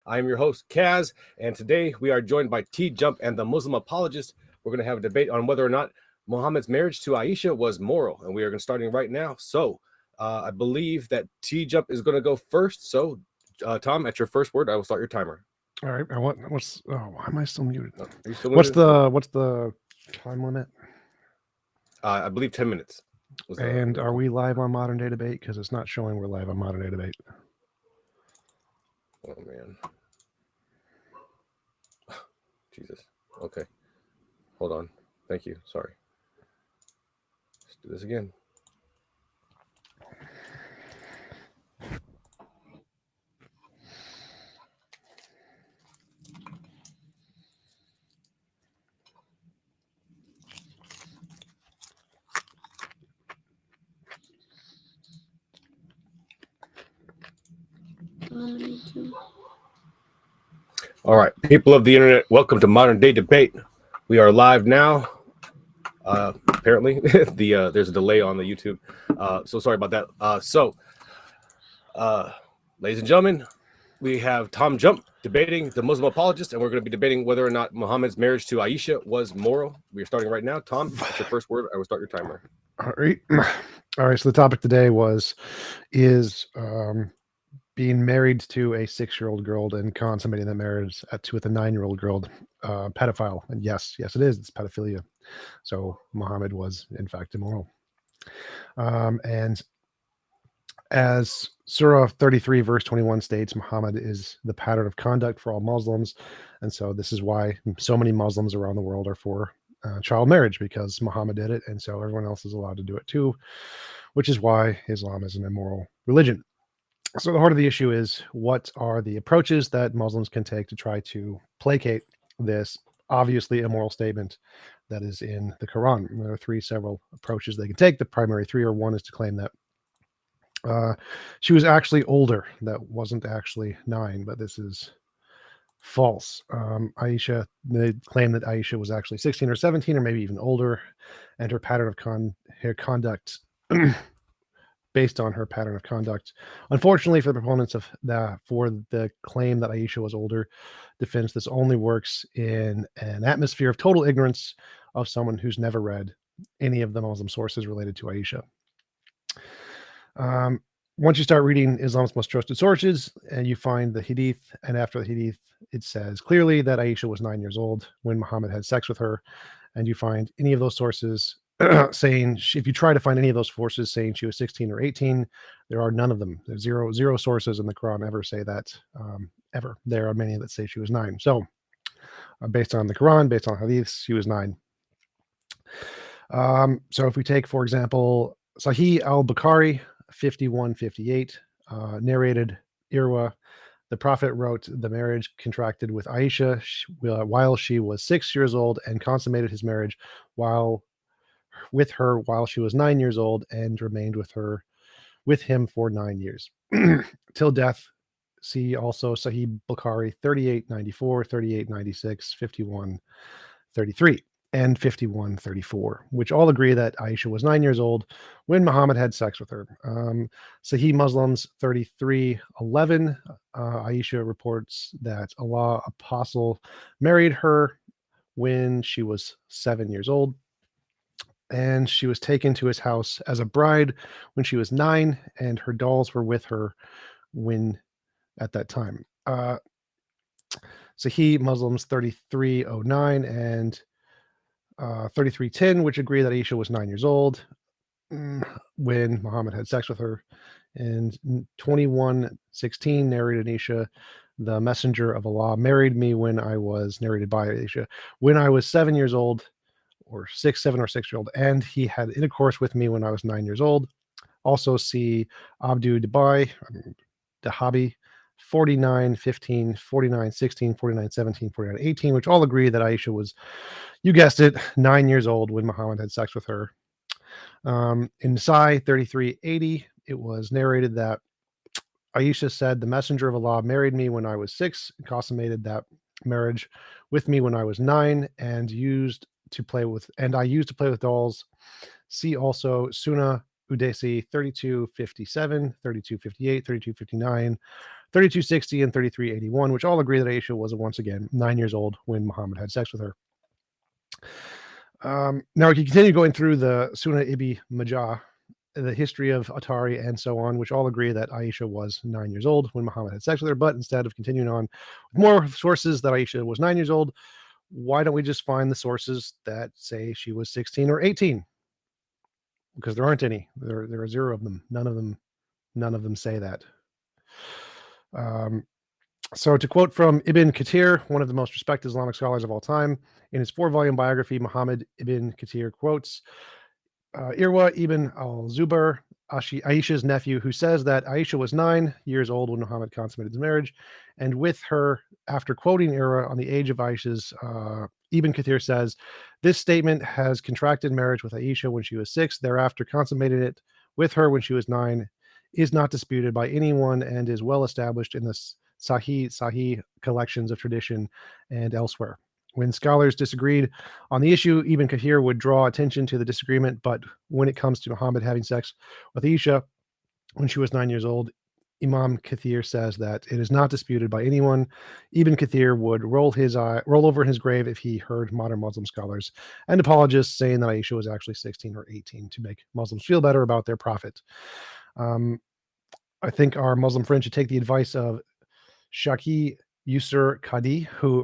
I am your host, Kaz, and today we are joined by TJump and the Muslim Apologist. We're going to have a debate on whether or not Muhammad's marriage to Aisha was moral, and we are starting right now. So I believe that TJump is going to go first. So, Tom, at your first word, I will start your timer. All right. Why am I still muted? Are you still What's muted? what's the time limit? I believe 10 minutes. And are we live on Modern Day Debate? Because it's not showing we're live on Modern Day Debate. Oh, man. Jesus. Okay. Hold on. Thank you. Sorry. Let's do this again. All right, people of the internet, welcome to Modern Day Debate. We are live now. Apparently, there's a delay on the YouTube, so sorry about that. Ladies and gentlemen, we have TJump debating the Muslim Apologist, and we're going to be debating whether or not Muhammad's marriage to Aisha was moral. We are starting right now. Tom, that's your first word. I will start your timer. All right. So the topic today is being married to a 6-year-old girl and consummating that marriage with a 9-year-old girl, pedophile. And yes, it is. It's pedophilia. So Muhammad was in fact immoral. And as Surah 33 verse 21 states, Muhammad is the pattern of conduct for all Muslims. And so this is why so many Muslims around the world are for child marriage, because Muhammad did it. And so everyone else is allowed to do it too, which is why Islam is an immoral religion. So the heart of the issue is, what are the approaches that Muslims can take to try to placate this obviously immoral statement that is in the Quran? And there are several approaches they can take. The primary three are: one is to claim that she was actually older. That wasn't actually 9, but this is false. Aisha, they claim that Aisha was actually 16 or 17 or maybe even older, and her pattern of her conduct based on her pattern of conduct. Unfortunately for the proponents of for the claim that Aisha was older, defense, this only works in an atmosphere of total ignorance of someone who's never read any of the Muslim sources related to Aisha. Once you start reading Islam's most trusted sources and you find the Hadith, and after the Hadith, it says clearly that Aisha was 9 years old when Muhammad had sex with her, and you find any of those sources saying, if you try to find any of those sources saying she was 16 or 18, there are none of them. There's zero sources in the Quran ever say that, ever. There are many that say she was 9. So based on the Quran, based on Hadiths, she was 9. So if we take, for example, Sahih al-Bukhari 5158, narrated Irwa, the Prophet wrote, the marriage contracted with Aisha while she was 6 years old, and consummated his marriage with her while she was 9 years old, and remained with him for 9 years till death. See also Sahih Bukhari 3894, 3896, 5133, and 5134, which all agree that Aisha was 9 years old when Muhammad had sex with her. Sahih Muslims 3311, Aisha reports that Allah Apostle married her when she was 7 years old, and she was taken to his house as a bride when she was 9, and her dolls were with her at that time. Sahih Muslims 3309 and 3310, which agree that Aisha was 9 years old when Muhammad had sex with her. And 2116 narrated Aisha, the messenger of Allah married me narrated by Aisha, when I was 7 years old, or 7 or 6 year old, and he had intercourse with me when I was 9 years old. Also see Abdu Dahabi 4915, 4916, 4917, 4918, which all agree that Aisha was, you guessed it, 9 years old when Muhammad had sex with her. In Nasai 3380, it was narrated that Aisha said, the messenger of Allah married me when I was 6, and consummated that marriage with me when I was 9, and I used to play with dolls. See also Sunnah Udesi 3257, 3258, 3259, 3260 and 3381, which all agree that Aisha was once again 9 years old when Muhammad had sex with her. Now we can continue going through the Sunnah Ibn Majah, the history of Atari, and so on, which all agree that Aisha was 9 years old when Muhammad had sex with her. But instead of continuing on with more sources that Aisha was 9 years old, why don't we just find the sources that say she was 16 or 18? Because there aren't any. There are zero of them. None of them say that. So to quote from Ibn Kathir, one of the most respected Islamic scholars of all time, in his 4-volume biography, Muhammad Ibn Kathir quotes Irwa ibn al-Zubair, Aisha's nephew, who says that Aisha was 9 years old when Muhammad consummated his marriage, and with her, after quoting Irwa on the age of Aisha's, Ibn Kathir says, this statement has contracted marriage with Aisha when she was 6, thereafter consummated it with her when she was 9, is not disputed by anyone and is well established in the Sahih collections of tradition and elsewhere. When scholars disagreed on the issue, Ibn Kathir would draw attention to the disagreement, but when it comes to Muhammad having sex with Aisha when she was 9 years old, Imam Kathir says that it is not disputed by anyone. Ibn Kathir would roll over in his grave if he heard modern Muslim scholars and apologists saying that Aisha was actually 16 or 18 to make Muslims feel better about their prophet. I think our Muslim friend should take the advice of Shaki Yusur Qadi, who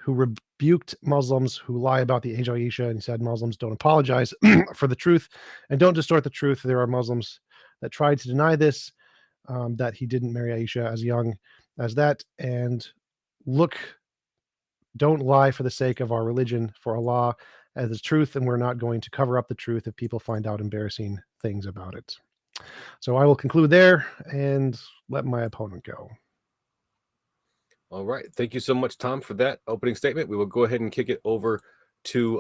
rebuked Muslims who lie about the age of Aisha, and said Muslims don't apologize for the truth and don't distort the truth. There are Muslims that tried to deny this, that he didn't marry Aisha as young as that. And look, don't lie for the sake of our religion, for Allah as the truth, and we're not going to cover up the truth if people find out embarrassing things about it. So I will conclude there and let my opponent go. All right. Thank you so much, Tom, for that opening statement. We will go ahead and kick it over to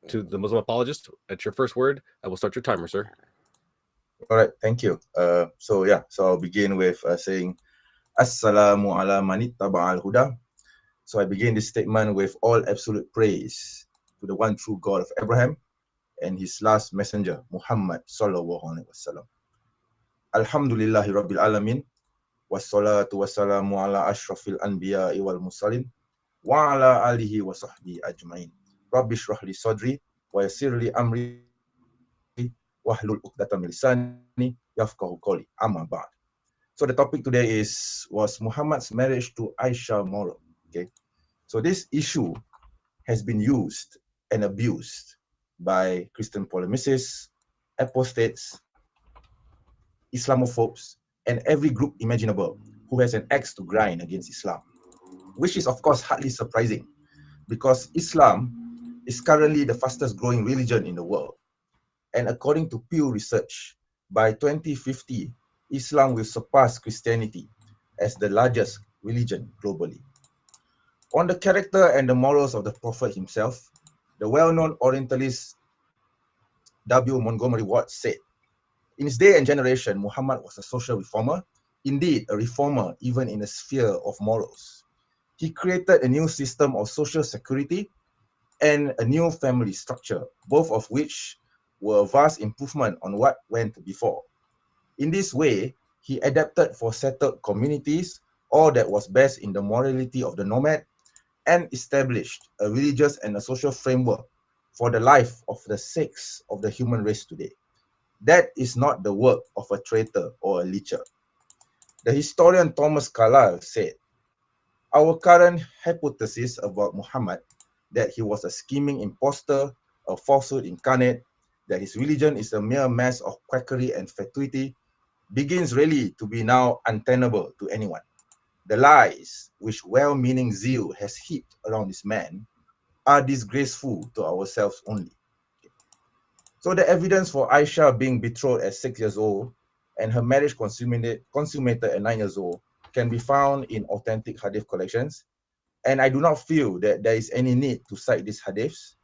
the Muslim apologist. At your first word, I will start your timer, sir. All right. Thank you. So I'll begin with saying, Assalamu ala manittaba al-huda. So I begin this statement with all absolute praise to the one true God of Abraham and his last messenger, Muhammad sallallahu alaihi wasallam. Alhamdulillahi rabbil alamin. Wassalatu wassalamu ala ashrafil anbiya'i wal mursalin wa ala alihi wa sahbihi ajma'in. Rabbi shrah li sadri wa yassir li amri wahlul 'uqdatam min lisani yafqahu qawli. Amma ba'd. So the topic today was Muhammad's marriage to Aisha moral. Okay. So this issue has been used and abused by Christian polemicists, apostates, Islamophobes, and every group imaginable who has an axe to grind against Islam, which is of course hardly surprising because Islam is currently the fastest growing religion in the world. And according to Pew Research, by 2050, Islam will surpass Christianity as the largest religion globally. On the character and the morals of the Prophet himself, the well-known Orientalist W. Montgomery Ward said, in his day and generation, Muhammad was a social reformer, indeed a reformer even in the sphere of morals. He created a new system of social security and a new family structure, both of which were a vast improvement on what went before. In this way, he adapted for settled communities all that was best in the morality of the nomad and established a religious and a social framework for the life of the sakes of the human race today. That is not the work of a traitor or a leecher. The historian Thomas Carlyle said, our current hypothesis about Muhammad, that he was a scheming impostor, a falsehood incarnate, that his religion is a mere mass of quackery and fatuity, begins really to be now untenable to anyone. The lies which well-meaning zeal has heaped around this man are disgraceful to ourselves only. So the evidence for Aisha being betrothed at 6 years old and her marriage consummated at 9 years old can be found in authentic hadith collections. And I do not feel that there is any need to cite these hadiths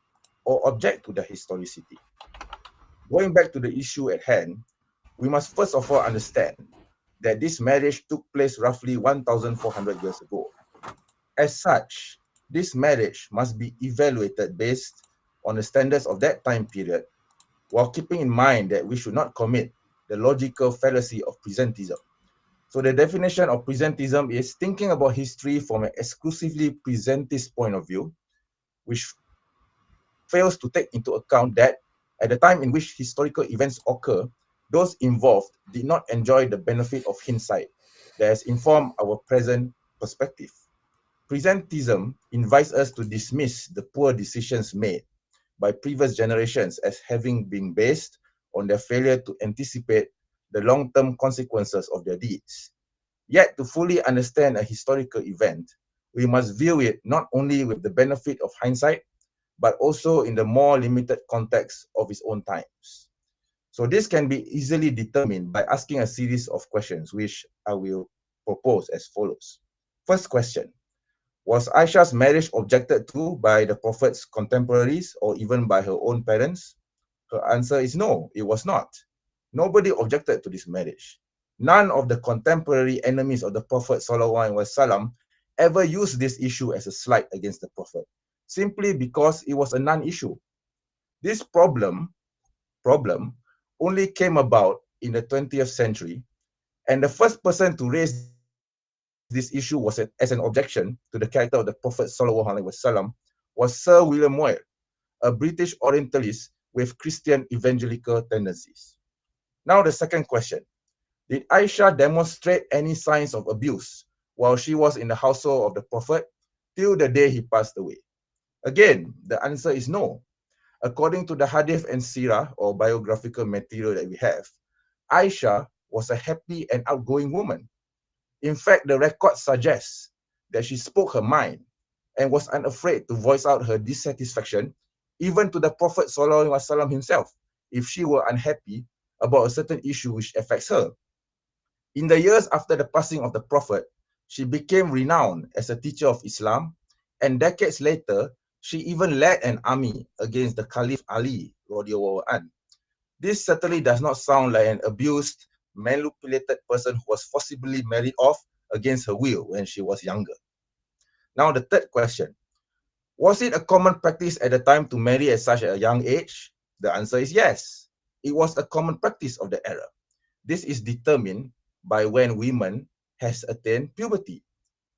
or object to their historicity. Going back to the issue at hand, we must first of all understand that this marriage took place roughly 1,400 years ago. As such, this marriage must be evaluated based on the standards of that time period, while keeping in mind that we should not commit the logical fallacy of presentism, So the definition of presentism is thinking about history from an exclusively presentist point of view, which fails to take into account that at the time in which historical events occur, those involved did not enjoy the benefit of hindsight that has informed our present perspective. Presentism invites us to dismiss the poor decisions made by previous generations as having been based on their failure to anticipate the long-term consequences of their deeds. Yet, to fully understand a historical event, we must view it not only with the benefit of hindsight, but also in the more limited context of its own times. So this can be easily determined by asking a series of questions, which I will propose as follows. First question: was Aisha's marriage objected to by the Prophet's contemporaries or even by her own parents? Her answer is no, it was not. Nobody objected to this marriage. None of the contemporary enemies of the Prophet ﷺ ever used this issue as a slight against the Prophet, simply because it was a non-issue. This problem only came about in the 20th century, and the first person to raise this issue was as an objection to the character of the Prophet ﷺ was Sir William Moyle, a British Orientalist with Christian evangelical tendencies. Now the second question: did Aisha demonstrate any signs of abuse while she was in the household of the Prophet till the day he passed away? Again, the answer is no. According to the hadith and seerah, or biographical material that we have, Aisha was a happy and outgoing woman. In fact, the record suggests that she spoke her mind and was unafraid to voice out her dissatisfaction even to the Prophet ﷺ himself if she were unhappy about a certain issue which affects her. In the years after the passing of the Prophet, she became renowned as a teacher of Islam, and decades later, she even led an army against the Caliph Ali radiallahu anh. This certainly does not sound like an abused, manipulated person who was forcibly married off against her will when she was younger. Now the third question: was it a common practice at the time to marry at such a young age? The answer is yes. It was a common practice of the era. This is determined by when women has attained puberty.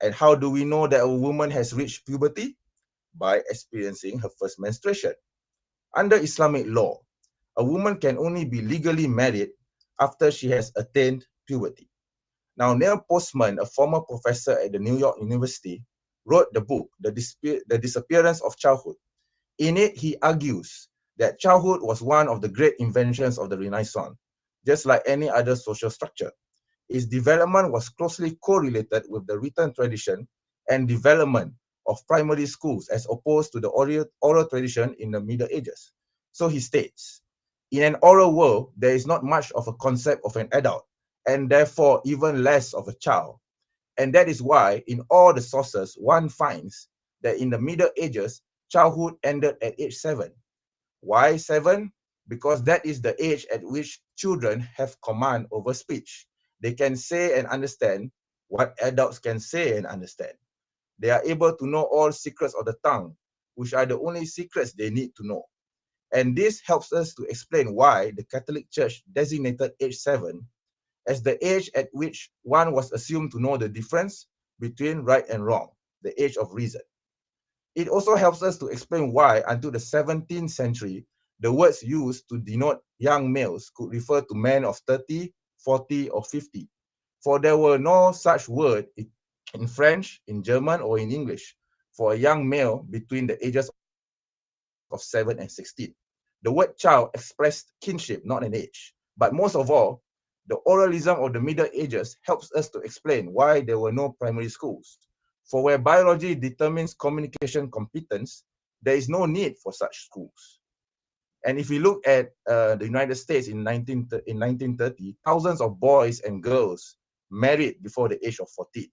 And how do we know that a woman has reached puberty? By experiencing her first menstruation. Under Islamic law, a woman can only be legally married after she has attained puberty. Now, Neil Postman, a former professor at the New York University, wrote the book, The Disappearance of Childhood. In it, he argues that childhood was one of the great inventions of the Renaissance, just like any other social structure. Its development was closely correlated with the written tradition and development of primary schools as opposed to the oral tradition in the Middle Ages. So he states, in an oral world, there is not much of a concept of an adult, and therefore even less of a child. And that is why in all the sources, one finds that in the Middle Ages, childhood ended at age 7. Why 7? Because that is the age at which children have command over speech. They can say and understand what adults can say and understand. They are able to know all secrets of the tongue, which are the only secrets they need to know. And this helps us to explain why the Catholic Church designated age 7 as the age at which one was assumed to know the difference between right and wrong, the age of reason. It also helps us to explain why, until the 17th century, the words used to denote young males could refer to men of 30, 40, or 50. For there were no such word in French, in German, or in English for a young male between the ages of 7 and 16. The word child expressed kinship, not an age. But most of all, the oralism of the Middle Ages helps us to explain why there were no primary schools. For where biology determines communication competence, there is no need for such schools. And if we look at the United States in 1930, thousands of boys and girls married before the age of 14.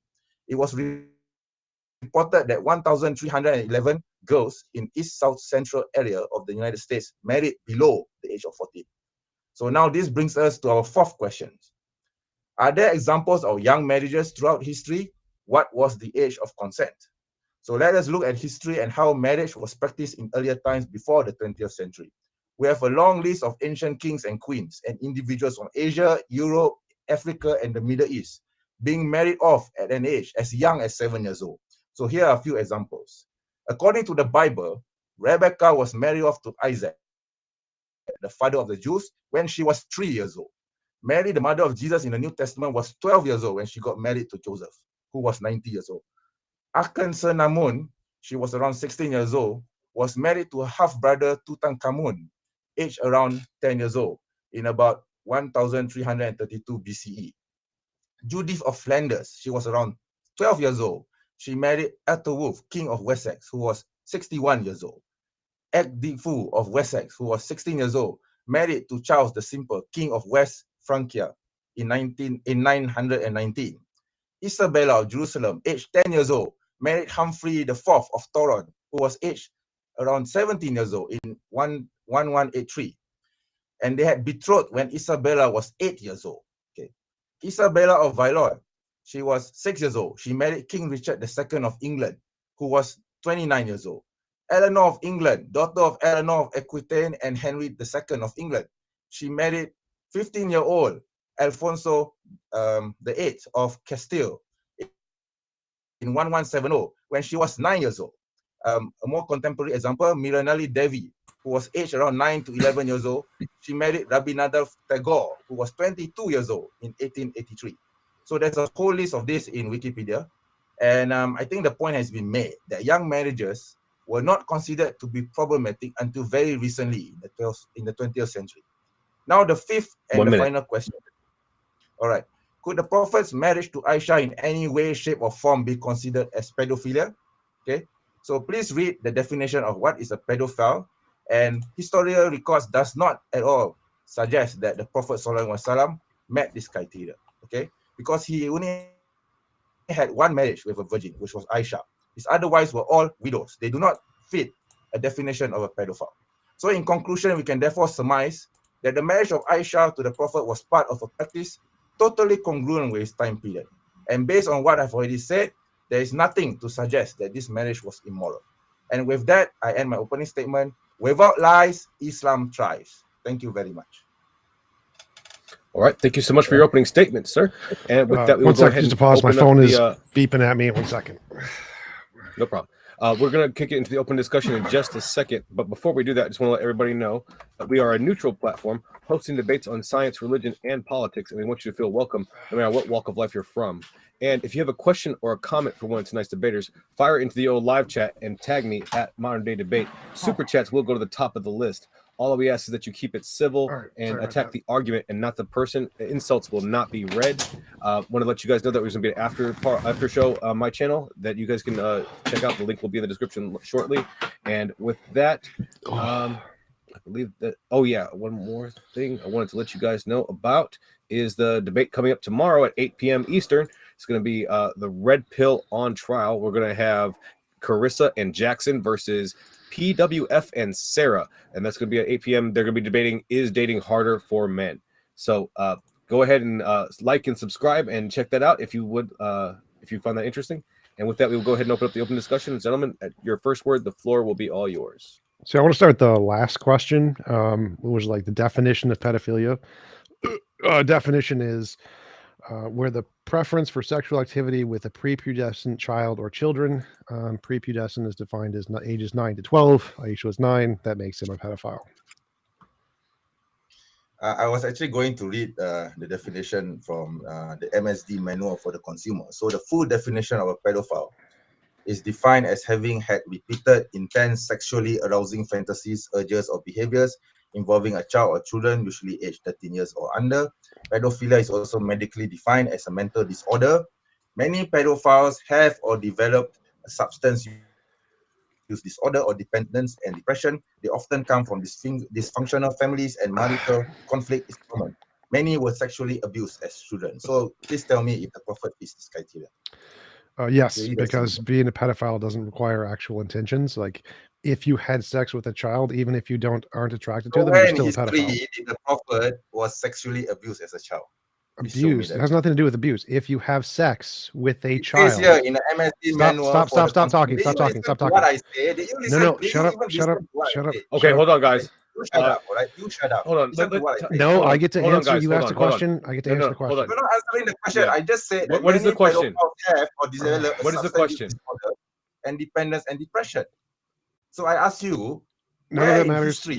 It was reported that 1,311 girls in East-South Central area of the United States married below the age of 14. So now this brings us to our fourth question. Are there examples of young marriages throughout history? What was the age of consent? So let us look at history and how marriage was practiced in earlier times before the 20th century. We have a long list of ancient kings and queens and individuals from Asia, Europe, Africa, and the Middle East being married off at an age as young as 7 years old. So here are a few examples. According to the Bible, Rebecca was married off to Isaac, the father of the Jews, when she was 3 years old. Mary, the mother of Jesus in the New Testament, was 12 years old when she got married to Joseph, who was 90 years old. Akhenaten, she was around 16 years old, was married to her half-brother Tutankhamun, aged around 10 years old, in about 1332 BCE. Judith of Flanders, she was around 12 years old. She married Ethelwulf, king of Wessex, who was 61 years old. Ecgtheow of Wessex, who was 16 years old, married to Charles the Simple, king of West Francia, in 919. Isabella of Jerusalem, aged 10 years old, married Humphrey IV of Toron, who was aged around 17 years old in 1183. And they had betrothed when Isabella was 8 years old. Okay. Isabella of Valois, she was 6 years old. She married King Richard II of England, who was 29 years old. Eleanor of England, daughter of Eleanor of Aquitaine and Henry II of England. She married 15-year-old Alfonso VIII of Castile in 1170 when she was 9 years old. A more contemporary example, Miranali Devi, who was aged around 9 to 11 years old. She married Rabindranath Tagore, who was 22 years old in 1883. So there's a whole list of this in Wikipedia. And I think the point has been made that young marriages were not considered to be problematic until very recently in the 20th century. Now the fifth and final question. All right. Could the Prophet's marriage to Aisha in any way, shape, or form be considered as pedophilia? Okay. So please read the definition of what is a pedophile. And historical records does not at all suggest that the Prophet ﷺ met this criteria. Okay. Because he only had one marriage with a virgin, which was Aisha. His otherwise were all widows. They do not fit a definition of a pedophile. So in conclusion, we can therefore surmise that the marriage of Aisha to the Prophet was part of a practice totally congruent with his time period. And based on what I've already said, there is nothing to suggest that this marriage was immoral. And with that, I end my opening statement. Without lies, Islam thrives. Thank you very much. All right. Thank you so much for your opening statement, sir. And with that, we will one go second, ahead just and to pause. My open up phone is the, beeping at me. 1 second. No problem. We're going to kick it into the open discussion in just a second. But before we do that, I just want to let everybody know that we are a neutral platform hosting debates on science, religion, and politics. And we want you to feel welcome no matter what walk of life you're from. And if you have a question or a comment for one of tonight's debaters, fire into the old live chat and tag me at Modern Day Debate. Super chats will go to the top of the list. All we ask is that you keep it civil and attack the argument and not the person. Insults will not be read. Want to let you guys know that there's going to be an after show on my channel that you guys can check out. The link will be in the description shortly. And with that, I believe that, oh yeah, one more thing I wanted to let you guys know about is the debate coming up tomorrow at 8 p.m. Eastern. It's going to be the Red Pill on trial. We're going to have Carissa and Jackson versus PWF and Sarah, and that's going to be at 8 p.m. They're going to be debating, is dating harder for men? So go ahead and like and subscribe and check that out if you would, if you find that interesting. And with that, we will go ahead and open up the open discussion. Gentlemen, at your first word, the floor will be all yours. So I want to start with the last question, which was like the definition of pedophilia. Definition is where the preference for sexual activity with a prepubescent child or children. Prepubescent is defined as ages 9 to 12. Aisha was 9. That makes him a pedophile. I was actually going to read the definition from the MSD Manual for the Consumer. So the full definition of a pedophile is defined as having had repeated, intense, sexually arousing fantasies, urges, or behaviors involving a child or children, usually aged 13 years or under. Pedophilia is also medically defined as a mental disorder. Many pedophiles have or developed a substance use disorder or dependence and depression. They often come from dysfunctional families, and marital conflict is common. Many were sexually abused as children. So please tell me if the Prophet fits this criteria. Yes, because being a pedophile doesn't require actual intentions. Like if you had sex with a child, even if you aren't attracted to them, you're still a pedophile. The Prophet was sexually abused as a child. Abused. It has nothing to do with abuse. If you have sex with a child, here in the MSD manual. Stop talking. What I say? Did you listen? No, shut up. Okay, hold on, guys. You shut up, all right? You shut up. Hold on. Listen to what I say. No, Hold I on, get to hold on, answer. guys, You hold asked on, a hold on. question. I get to No, answer no, the hold question. on. You're not answering the question. Yeah. I just said that What is the many question? pedophiles have or develop a What is the substance use question? disorder and dependence and depression. So I ask you, None of where that in matters. history?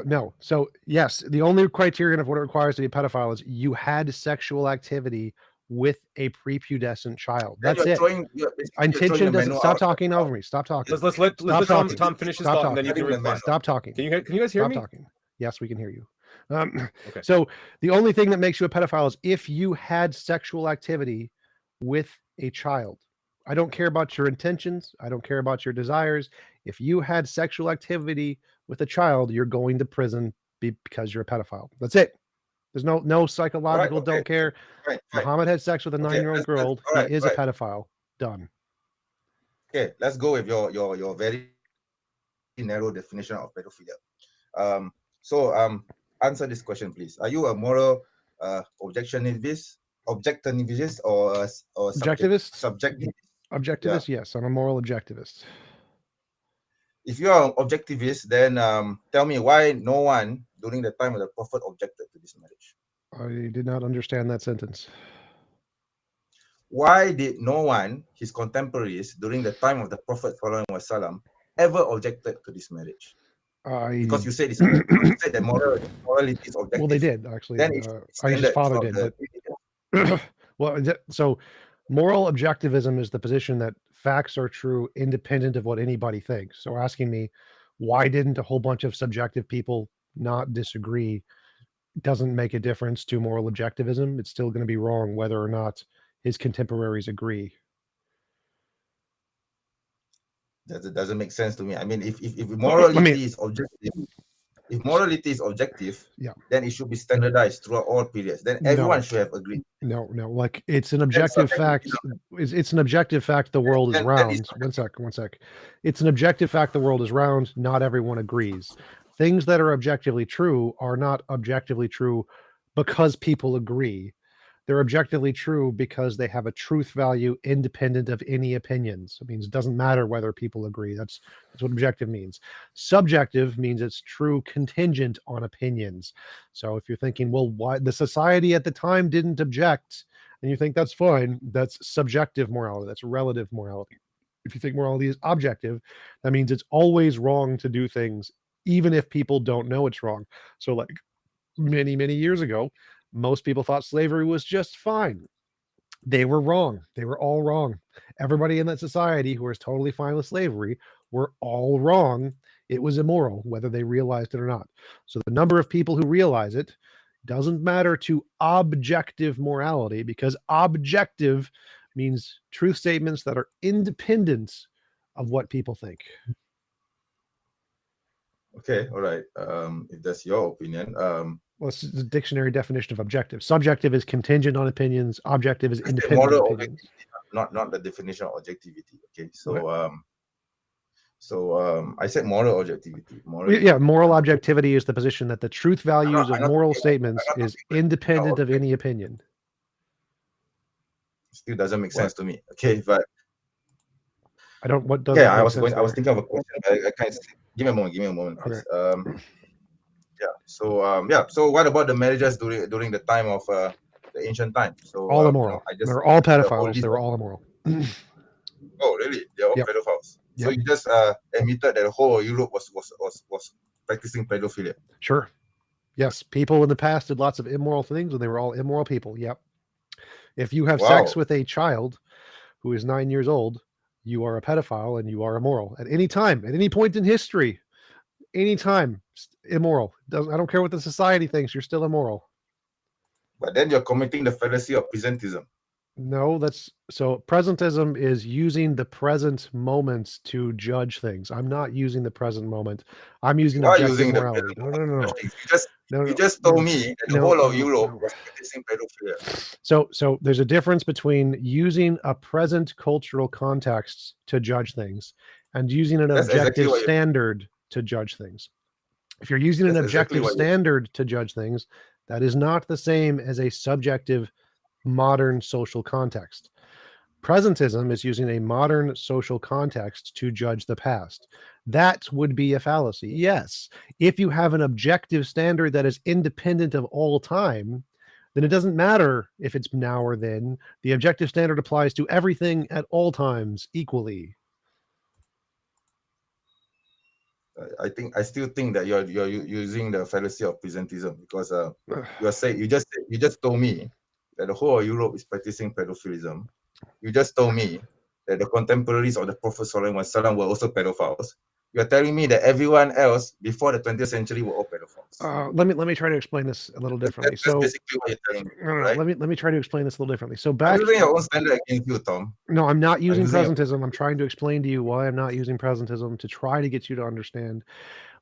No. So yes, the only criterion of what it requires to be a pedophile is you had sexual activity with a prepubescent child. Then That's you're it. throwing, you're basically throwing Intention the doesn't. manual Stop out. talking over me. Stop talking. Let's let Stop talking. Tom finish his Stop thought, and then you can talking. reply. Stop talking. Can you guys hear Stop me? talking. Yes, we can hear you. Okay. So the only thing that makes you a pedophile is if you had sexual activity with a child. I don't care about your intentions. I don't care about your desires. If you had sexual activity with a child, you're going to prison because you're a pedophile. That's it. There's no psychological. All right, okay. Don't care. Fine. Muhammad had sex with a 9-year-old girl. All right, he is a pedophile. Done. Okay, let's go with your very narrow definition of pedophilia. Answer this question, please. Are you a moral objectivist or Objectivist? subjective? Objectivist, yes. I'm a moral objectivist. If you are an objectivist, then tell me why no one during the time of the Prophet objected to this marriage. I did not understand that sentence. Why did no one, his contemporaries, during the time of the Prophet ﷺ, ever objected to this marriage? Because you said you said that morality is objective. Well, they did actually. Then Aisha's father did, but well, so moral objectivism is the position that facts are true independent of what anybody thinks. So asking me why didn't a whole bunch of subjective people not disagree doesn't make a difference to moral objectivism. It's still going to be wrong whether or not his contemporaries agree. That doesn't make sense to me. I mean, if morality is objective, if morality is objective, yeah, then it should be standardized throughout all periods. Then everyone should have agreed. No, like it's an objective fact. It's an objective fact the world is round. One sec. It's an objective fact the world is round. Not everyone agrees. Things that are objectively true are not objectively true because people agree. They're objectively true because they have a truth value independent of any opinions. It means it doesn't matter whether people agree. That's what objective means. Subjective means it's true contingent on opinions. So if you're thinking, well, why the society at the time didn't object, and you think that's fine, that's subjective morality. That's relative morality. If you think morality is objective, that means it's always wrong to do things, even if people don't know it's wrong. So like many, many years ago, most people thought slavery was just fine. They were wrong. They were all wrong. Everybody in that society who was totally fine with slavery were all wrong. It was immoral, whether they realized it or not. So the number of people who realize it doesn't matter to objective morality, because objective means truth statements that are independent of what people think. Okay, all right. If that's your opinion, well, it's the dictionary definition of objective. Subjective is contingent on opinions. Objective is independent of opinions. Not the definition of objectivity. Okay, so I said moral objectivity. Moral objectivity is the position that the truth values of moral statements is independent of any opinion. Still doesn't make sense to me. Okay, but I don't. What doesn't? Yeah, I was thinking of a question. I can't. Give me a moment. Please. Okay. So what about the marriages during the time of the ancient times? So all immoral. They're all pedophiles. They were all immoral. Oh, really? They're all pedophiles. Yep. So you just admitted that the whole of Europe was practicing pedophilia. Sure. Yes, people in the past did lots of immoral things, and they were all immoral people. Yep. If you have sex with a child who is 9 years old, you are a pedophile and you are immoral at any time, at any point in history. Anytime, immoral. I don't care what the society thinks, you're still immoral. But then you're committing the fallacy of presentism. No, so presentism is using the present moment to judge things. I'm not using the present moment. I'm using objective morality. No. You just told me that the whole of Europe was practicing pedophilia. So there's a difference between using a present cultural context to judge things and using an objective standard to judge things. If you're using an objective standard to judge things, that is not the same as a subjective modern social context. Presentism is using a modern social context to judge the past. That would be a fallacy. Yes, if you have an objective standard that is independent of all time, then it doesn't matter if it's now or then. The objective standard applies to everything at all times equally. I still think that you're using the fallacy of presentism, because you just told me that the whole of Europe is practicing pedophilism. You just told me that the contemporaries of the Prophet ﷺ were also pedophiles. You're telling me that everyone else before the 20th century were all pedophiles. Let me try to explain this a little differently. That's basically what you're telling me, right? Let me try to explain this a little differently. So I'm using your own standard against you, Tom. No, I'm not using presentism. I'm trying to explain to you why I'm not using presentism, to try to get you to understand.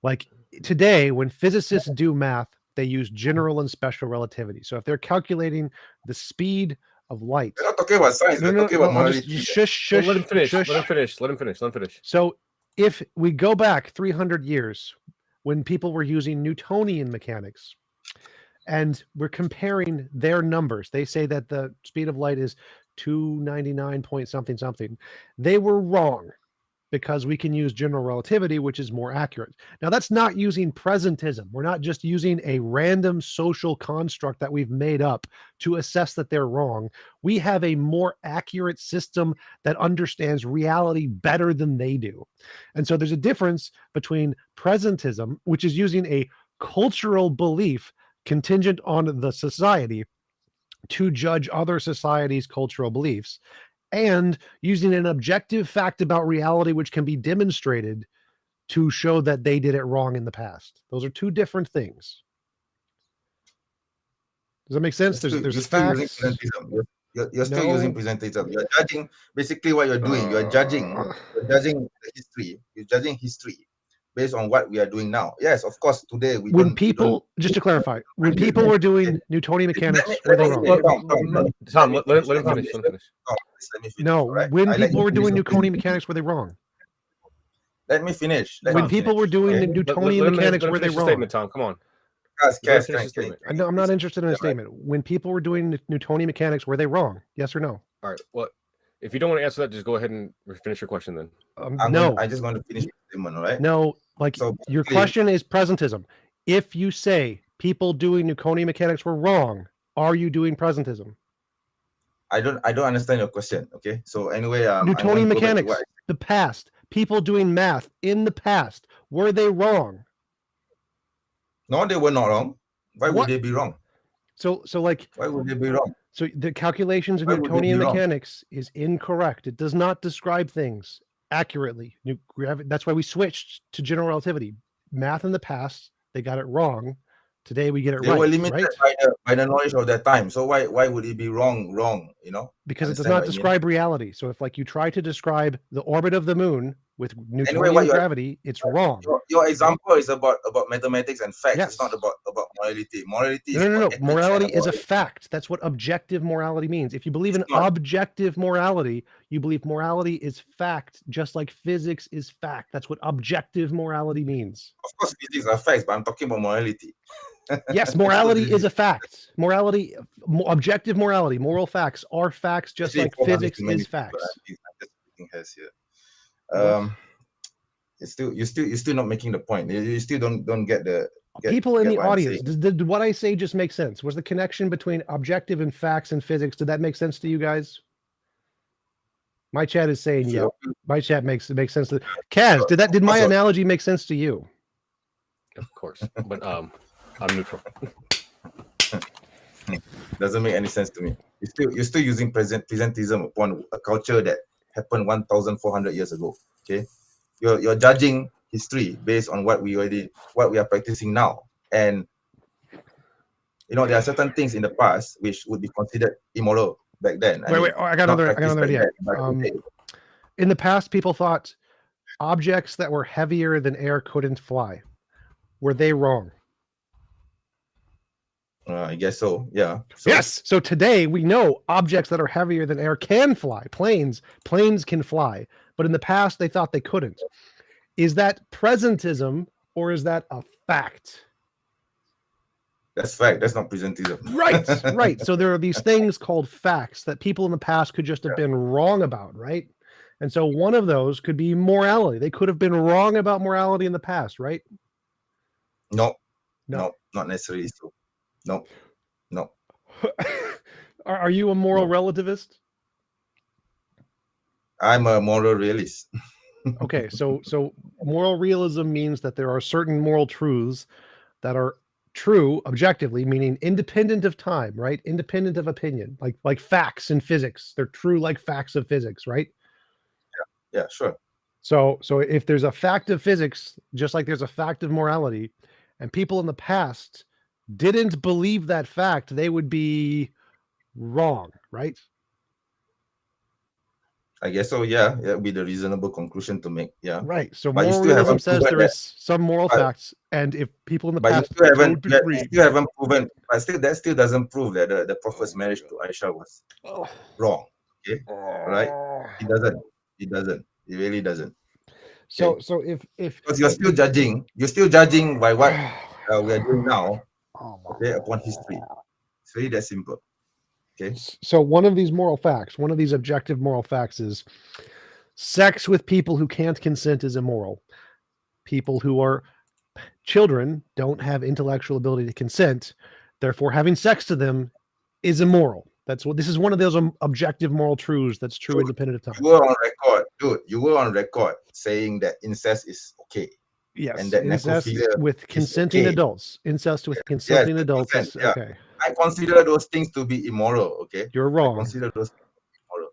Like today, when physicists do math, they use general and special relativity. So if they're calculating the speed of light, We're not talking about science. We're talking about morality. Shush. Let him finish. Let him finish. So if we go back 300 years, when people were using Newtonian mechanics, and we're comparing their numbers, they say that the speed of light is 299 point something. They were wrong, because we can use general relativity, which is more accurate. Now, that's not using presentism. We're not just using a random social construct that we've made up to assess that they're wrong. We have a more accurate system that understands reality better than they do. And so there's a difference between presentism, which is using a cultural belief contingent on the society to judge other societies' cultural beliefs, and using an objective fact about reality which can be demonstrated to show that they did it wrong in the past. Those are two different things. Does that make sense? There's facts. You're still using presentism. You're judging, basically what you're doing. You're judging the history. You're judging history based on what we are doing now. Yes, of course, today just to clarify, when people were doing Newtonian mechanics, were they wrong? Tom, let him finish. No, when people were doing Newtonian mechanics, were they wrong? Let me finish. When people were doing Newtonian mechanics, were they wrong? Statement, Tom, come on. No, I'm not interested in a statement. When people were doing Newtonian mechanics, were they wrong? Yes or no? All right. Well, if you don't want to answer that, just go ahead and finish your question then. I just want to finish the statement, all right? No, your question is presentism. If you say people doing Newtonian mechanics were wrong, are you doing presentism? I don't understand your question. Okay, so anyway, Newtonian mechanics, the past, people doing math in the past, were they wrong? No, they were not wrong. Why would they be wrong? So why would they be wrong? So the calculations of Newtonian mechanics is incorrect. It does not describe things accurately. That's why we switched to general relativity. Math in the past, they got it wrong. Today we get it right. They were limited by the knowledge of their time. So why would it be wrong? You know? Because it does not describe reality. So if you try to describe the orbit of the moon with Newtonian gravity, it's wrong. Your example is about mathematics and facts. Yes. It's not about morality. No. Morality is a fact. That's what objective morality means. If you believe in objective morality, you believe morality is fact, just like physics is fact. That's what objective morality means. Of course, physics are facts, but I'm talking about morality. Yes, morality is a fact. Morality, objective morality, moral facts are facts, just like physics is facts. You're still not making the point. You still don't get the people in the audience. Did what I say just make sense? Was the connection between objective and facts and physics? Did that make sense to you guys? My chat is saying yeah. My chat makes sense. Kaz, did my analogy make sense to you? Of course, but I'm neutral. Doesn't make any sense to me. You're still using presentism upon a culture that happened 1,400 years ago. Okay, you're judging history based on what we are practicing now, and there are certain things in the past which would be considered immoral back then. Wait, I got another idea. In the past, people thought objects that were heavier than air couldn't fly. Were they wrong? I guess so. Yeah. Yes. So today we know objects that are heavier than air can fly. Planes can fly, but in the past they thought they couldn't. Is that presentism or is that a fact? That's fact. That's not presentism. Right. So there are these things called facts that people in the past could just have been wrong about, right? And so one of those could be morality. They could have been wrong about morality in the past, right? No, not necessarily so. No. Are you a moral relativist? I'm a moral realist. Okay, so moral realism means that there are certain moral truths that are true objectively, meaning independent of time, right? Independent of opinion, like facts in physics. They're true like facts of physics, right? Yeah, sure. So if there's a fact of physics, just like there's a fact of morality, and people in the past didn't believe that fact, they would be wrong, right? I guess so. Yeah, that would be the reasonable conclusion to make. Yeah. Right. So But you moral still realism haven't says proven there is some moral But- facts, and if people in the But you past still haven't. don't agree, You still haven't proven. But still, that still doesn't prove that the prophet's marriage to Aisha was wrong. Okay. Right. It doesn't. It doesn't. It really doesn't. So if Because you're still judging. You're still judging by what we are doing now. Okay, upon history. It's really that simple. Okay. So one of these moral facts, one of these objective moral facts is sex with people who can't consent is immoral. People who are children don't have intellectual ability to consent, therefore having sex to them is immoral. This is one of those objective moral truths that's true independent of time. You were on record, dude. You were on record saying that incest is okay. Yes, and that incest necrophilia with consenting okay. adults. Incest with consenting Yes, adults is consent, yeah. okay. I consider those things to be immoral. Okay, You're I wrong. consider those things to be immoral.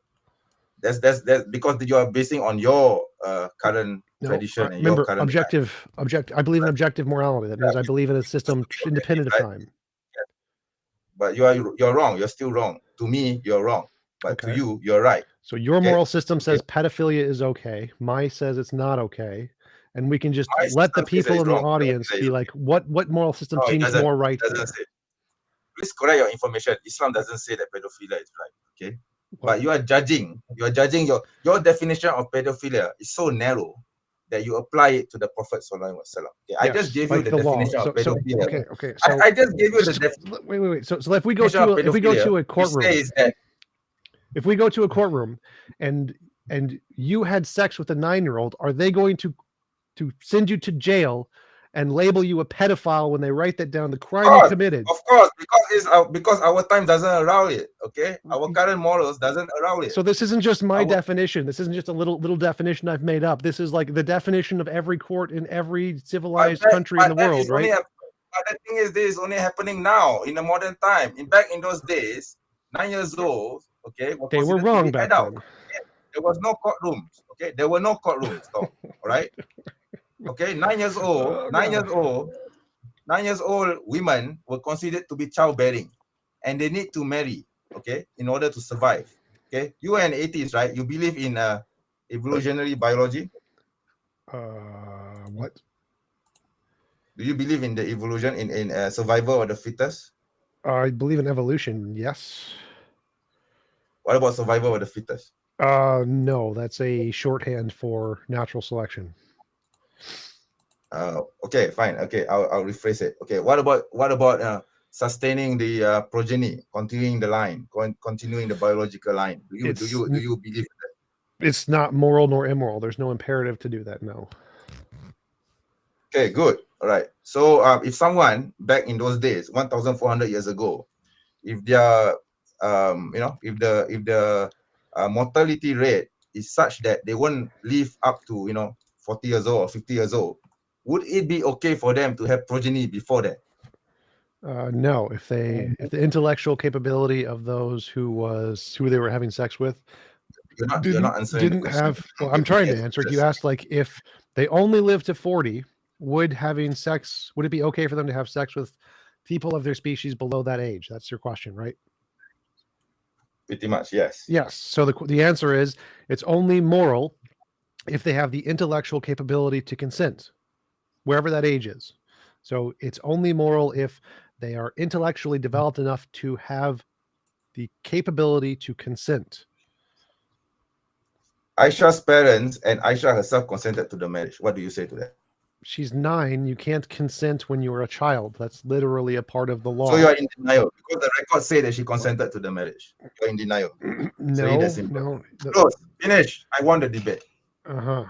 That's because you are basing on your current tradition and remember, your current objective. I believe in objective morality. That means I believe in a system independent of time. But you're wrong. You're still wrong. To me, you're wrong. But to you, you're right. So your moral system says pedophilia is okay. Mine says it's not okay. And we can just let the people in the audience be like, what moral system seems more right? Please correct your information. Islam doesn't say that pedophilia is right. Okay. But you are judging. You are judging your definition of pedophilia is so narrow that you apply it to the Prophet Sallallahu Alaihi Wasallam. Okay. I just gave you the definition of pedophilia. Okay. So I just gave you the definition. Wait. So if we go to a courtroom, if we go to a courtroom and you had sex with a 9-year-old, are they going to send you to jail and label you a pedophile when they write that down, the crime you committed? Of course, because our time doesn't allow it. Okay, our current morals doesn't allow it. So this isn't just my definition. This isn't just a little definition I've made up. This is like the definition of every court in every civilized country in the world, right? But the thing is, this is only happening now in the modern time. Back in those days, 9 years old, okay, they were wrong back then. There was no courtrooms. Okay, there were no courtrooms. All right. Okay, 9 years old, 9 years old, 9 years old women were considered to be childbearing, and they need to marry, okay, in order to survive. Okay, you are an atheist, right? You believe in evolutionary biology? What? Do you believe in the evolution in survival of the fittest? I believe in evolution. Yes. What about survival of the fittest? No, that's a shorthand for natural selection. Okay, fine. Okay, I'll rephrase it. Okay, what about sustaining the progeny, continuing the line, continuing the biological line? Do you believe in that? It's not moral nor immoral. There's no imperative to do that. No. Okay, good. All right. So if someone back in those days, 1,400 years ago, if their if the mortality rate is such that they won't live up to 40 years old or 50 years old, would it be okay for them to have progeny before that? No, if the intellectual capability of those who they were having sex with you're not answering didn't have. Well, I'm trying to answer. You asked like if they only live to 40, would it be okay for them to have sex with people of their species below that age? That's your question, right? Pretty much, yes. Yes. So the answer is it's only moral if they have the intellectual capability to consent, wherever that age is. So it's only moral if they are intellectually developed enough to have the capability to consent. Aisha's parents and Aisha herself consented to the marriage. What do you say to that? she's 9. You can't consent when you're a child. That's literally a part of the law. So you are in denial because the records say that she consented to the marriage. You're in denial. No, that's simple. no. Close. Finish. I won the debate.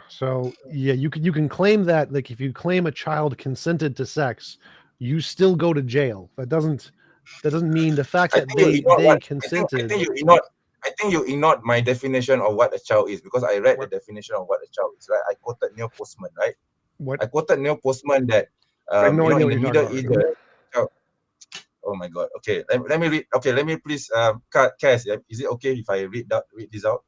So yeah, you can claim that, like, if you claim a child consented to sex, you still go to jail. That doesn't mean the fact that they consented. I think you ignored my definition of what a child is, because I read the definition of what a child is, right? I quoted Neil Postman, right? What? I quoted Neil Postman that in the Middle Ages. Oh my God. Okay, let me read. Okay, let me please Cass, is it okay if I read this out?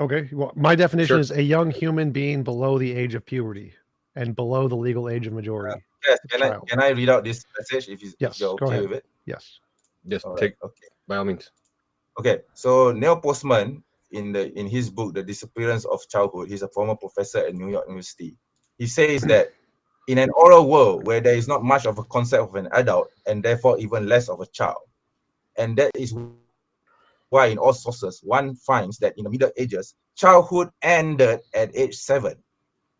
Okay. Well, my definition is a young human being below the age of puberty and below the legal age of majority. Yes, can I read out this passage if you're okay with it? Yes. Yes, okay. By all means. Okay, so Neil Postman, in his book, The Disappearance of Childhood, he's a former professor at New York University. He says that in an oral world where there is not much of a concept of an adult and therefore even less of a child, and that is why in all sources one finds that in the Middle Ages, childhood ended at age 7.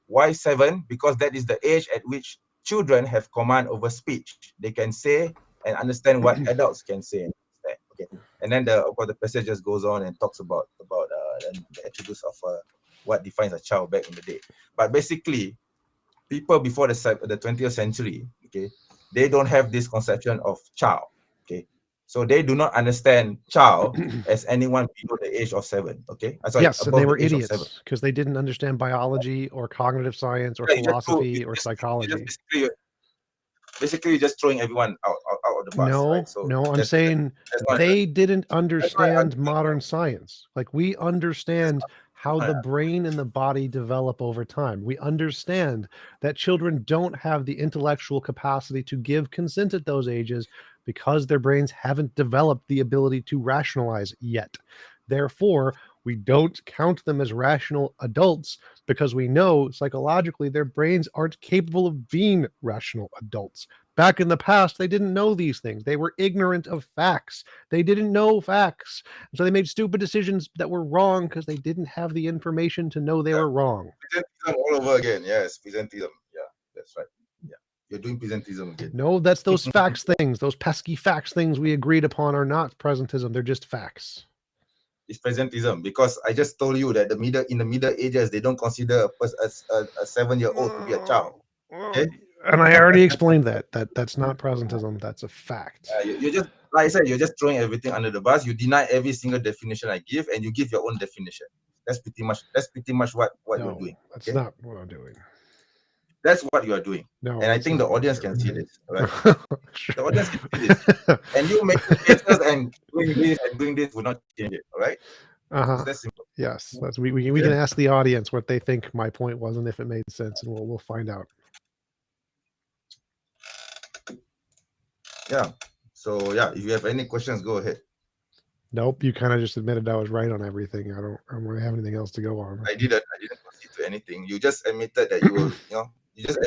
Why 7? Because that is the age at which children have command over speech. They can say and understand what adults can say and understand. Okay, and then of course the passage just goes on and talks about the attributes of what defines a child back in the day. But basically, people before the 20th century, okay, they don't have this conception of child. Okay, so they do not understand child as anyone below the age of 7. Okay, yes, and they were idiots because they didn't understand biology or cognitive science or philosophy or psychology. Basically, you're just throwing everyone out of the bus. No, right? So no, I'm saying they didn't understand modern science. Like, we understand how the brain and the body develop over time. We understand that children don't have the intellectual capacity to give consent at those ages because their brains haven't developed the ability to rationalize yet. Therefore, we don't count them as rational adults because we know psychologically their brains aren't capable of being rational adults. Back in the past, they didn't know these things. They were ignorant of facts. They didn't know facts. So they made stupid decisions that were wrong because they didn't have the information to know they were wrong. Presentism all over again. Yes, presentism. Yeah, that's right. Yeah, you're doing presentism again. No, that's those facts things. Those pesky facts things we agreed upon are not presentism. They're just facts. It's presentism because I just told you that in the Middle Ages they don't consider a 7-year-old to be a child. Okay? And I already explained that's not presentism. That's a fact. You're just, like I said, you're just throwing everything under the bus. You deny every single definition I give, and you give your own definition. That's pretty much what you're doing. That's not what I'm doing. That's what you are doing. No, and I think the audience can see this. Right? Sure. The audience can see this. And you make cases and doing this will not change it. All right? So that's simple. Yes. We can ask the audience what they think my point was and if it made sense, and we'll find out. Yeah. So yeah, if you have any questions, go ahead. Nope, you kind of just admitted I was right on everything. I don't really have anything else to go on. I didn't proceed to anything. You just admitted that you were, you just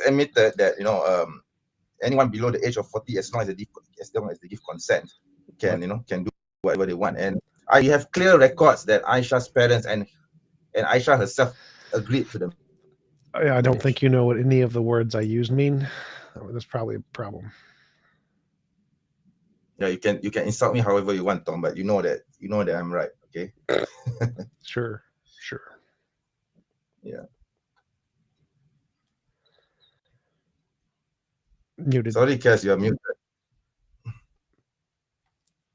admitted that anyone below the age of 40, as long as they give consent, can do whatever they want. And I have clear records that Aisha's parents and Aisha herself agreed to them. I don't think you know what any of the words I used mean. That's probably a problem. Yeah, you can insult me however you want, Tom, but you know that I'm right, okay? Sure. Yeah. Muted. Sorry, Cass, you are muted.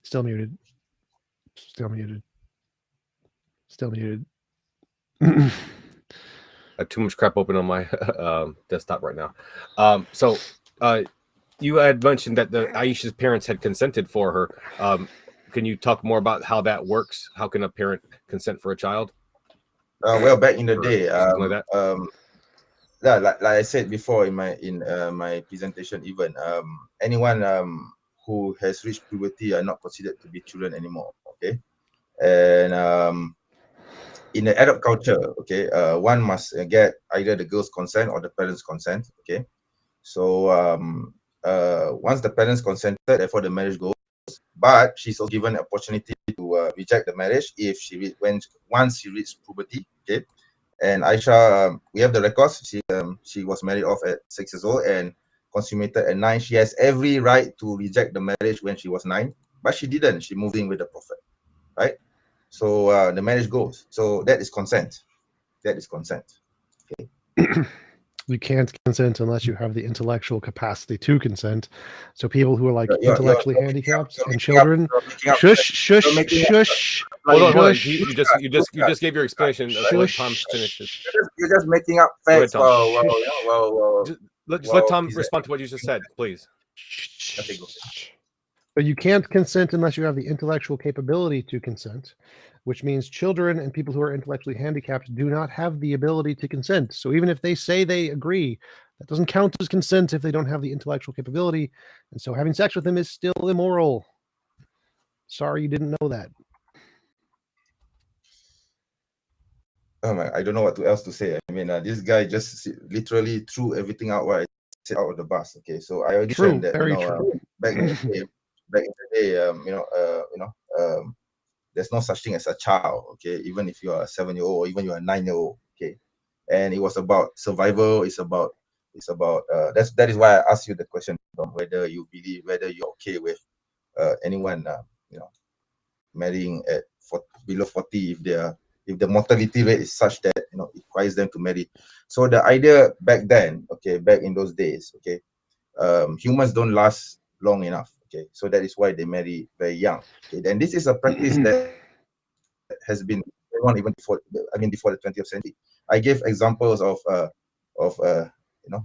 Still muted. I have too much crap open on my desktop right now. So you had mentioned that Aisha's parents had consented for her. Can you talk more about how that works? How can a parent consent for a child? Well, back in the day, like I said before in my presentation, even anyone who has reached puberty are not considered to be children anymore. Okay, and in the adult culture, okay, one must get either the girl's consent or the parents' consent. Okay, so once the parents consented, therefore the marriage goes. But she's also given an opportunity to reject the marriage if once she reaches puberty. Okay, And Aisha, we have the records. She was married off at 6 years old and consummated at 9. She has every right to reject the marriage when she was 9, but she didn't. She moved in with the Prophet, right? So the marriage goes. So that is consent. That is consent. Okay. You can't consent unless you have the intellectual capacity to consent. So people who are like You're intellectually making handicapped you're and making up- children, you're making up shush, facts. shush, You're making up- shush. Hold on. Shush. You just gave your explanation. So let Tom finish this. You're just making up Go ahead, facts. Tom. Well. Just let Tom he's respond to what you just said, please. Okay, go. But you can't consent unless you have the intellectual capability to consent, which means children and people who are intellectually handicapped do not have the ability to consent. So even if they say they agree, that doesn't count as consent if they don't have the intellectual capability. And so having sex with them is still immoral. Sorry you didn't know that. I don't know what else to say. I mean, this guy just literally threw everything out where I sit out of the bus. Okay, so I already True, said that. very true. Back in the day, there's no such thing as a child. Okay, even if you are a 7-year-old or even you are a 9-year-old. Okay, and it was about survival. It's about that is why I asked you the question whether you believe, whether you're okay with anyone marrying at below 40 if the mortality rate is such that it requires them to marry. So the idea back then, okay, back in those days, okay, humans don't last long enough. Okay, so that is why they marry very young. Okay, and this is a practice that has been going on even before the 20th century. I gave examples of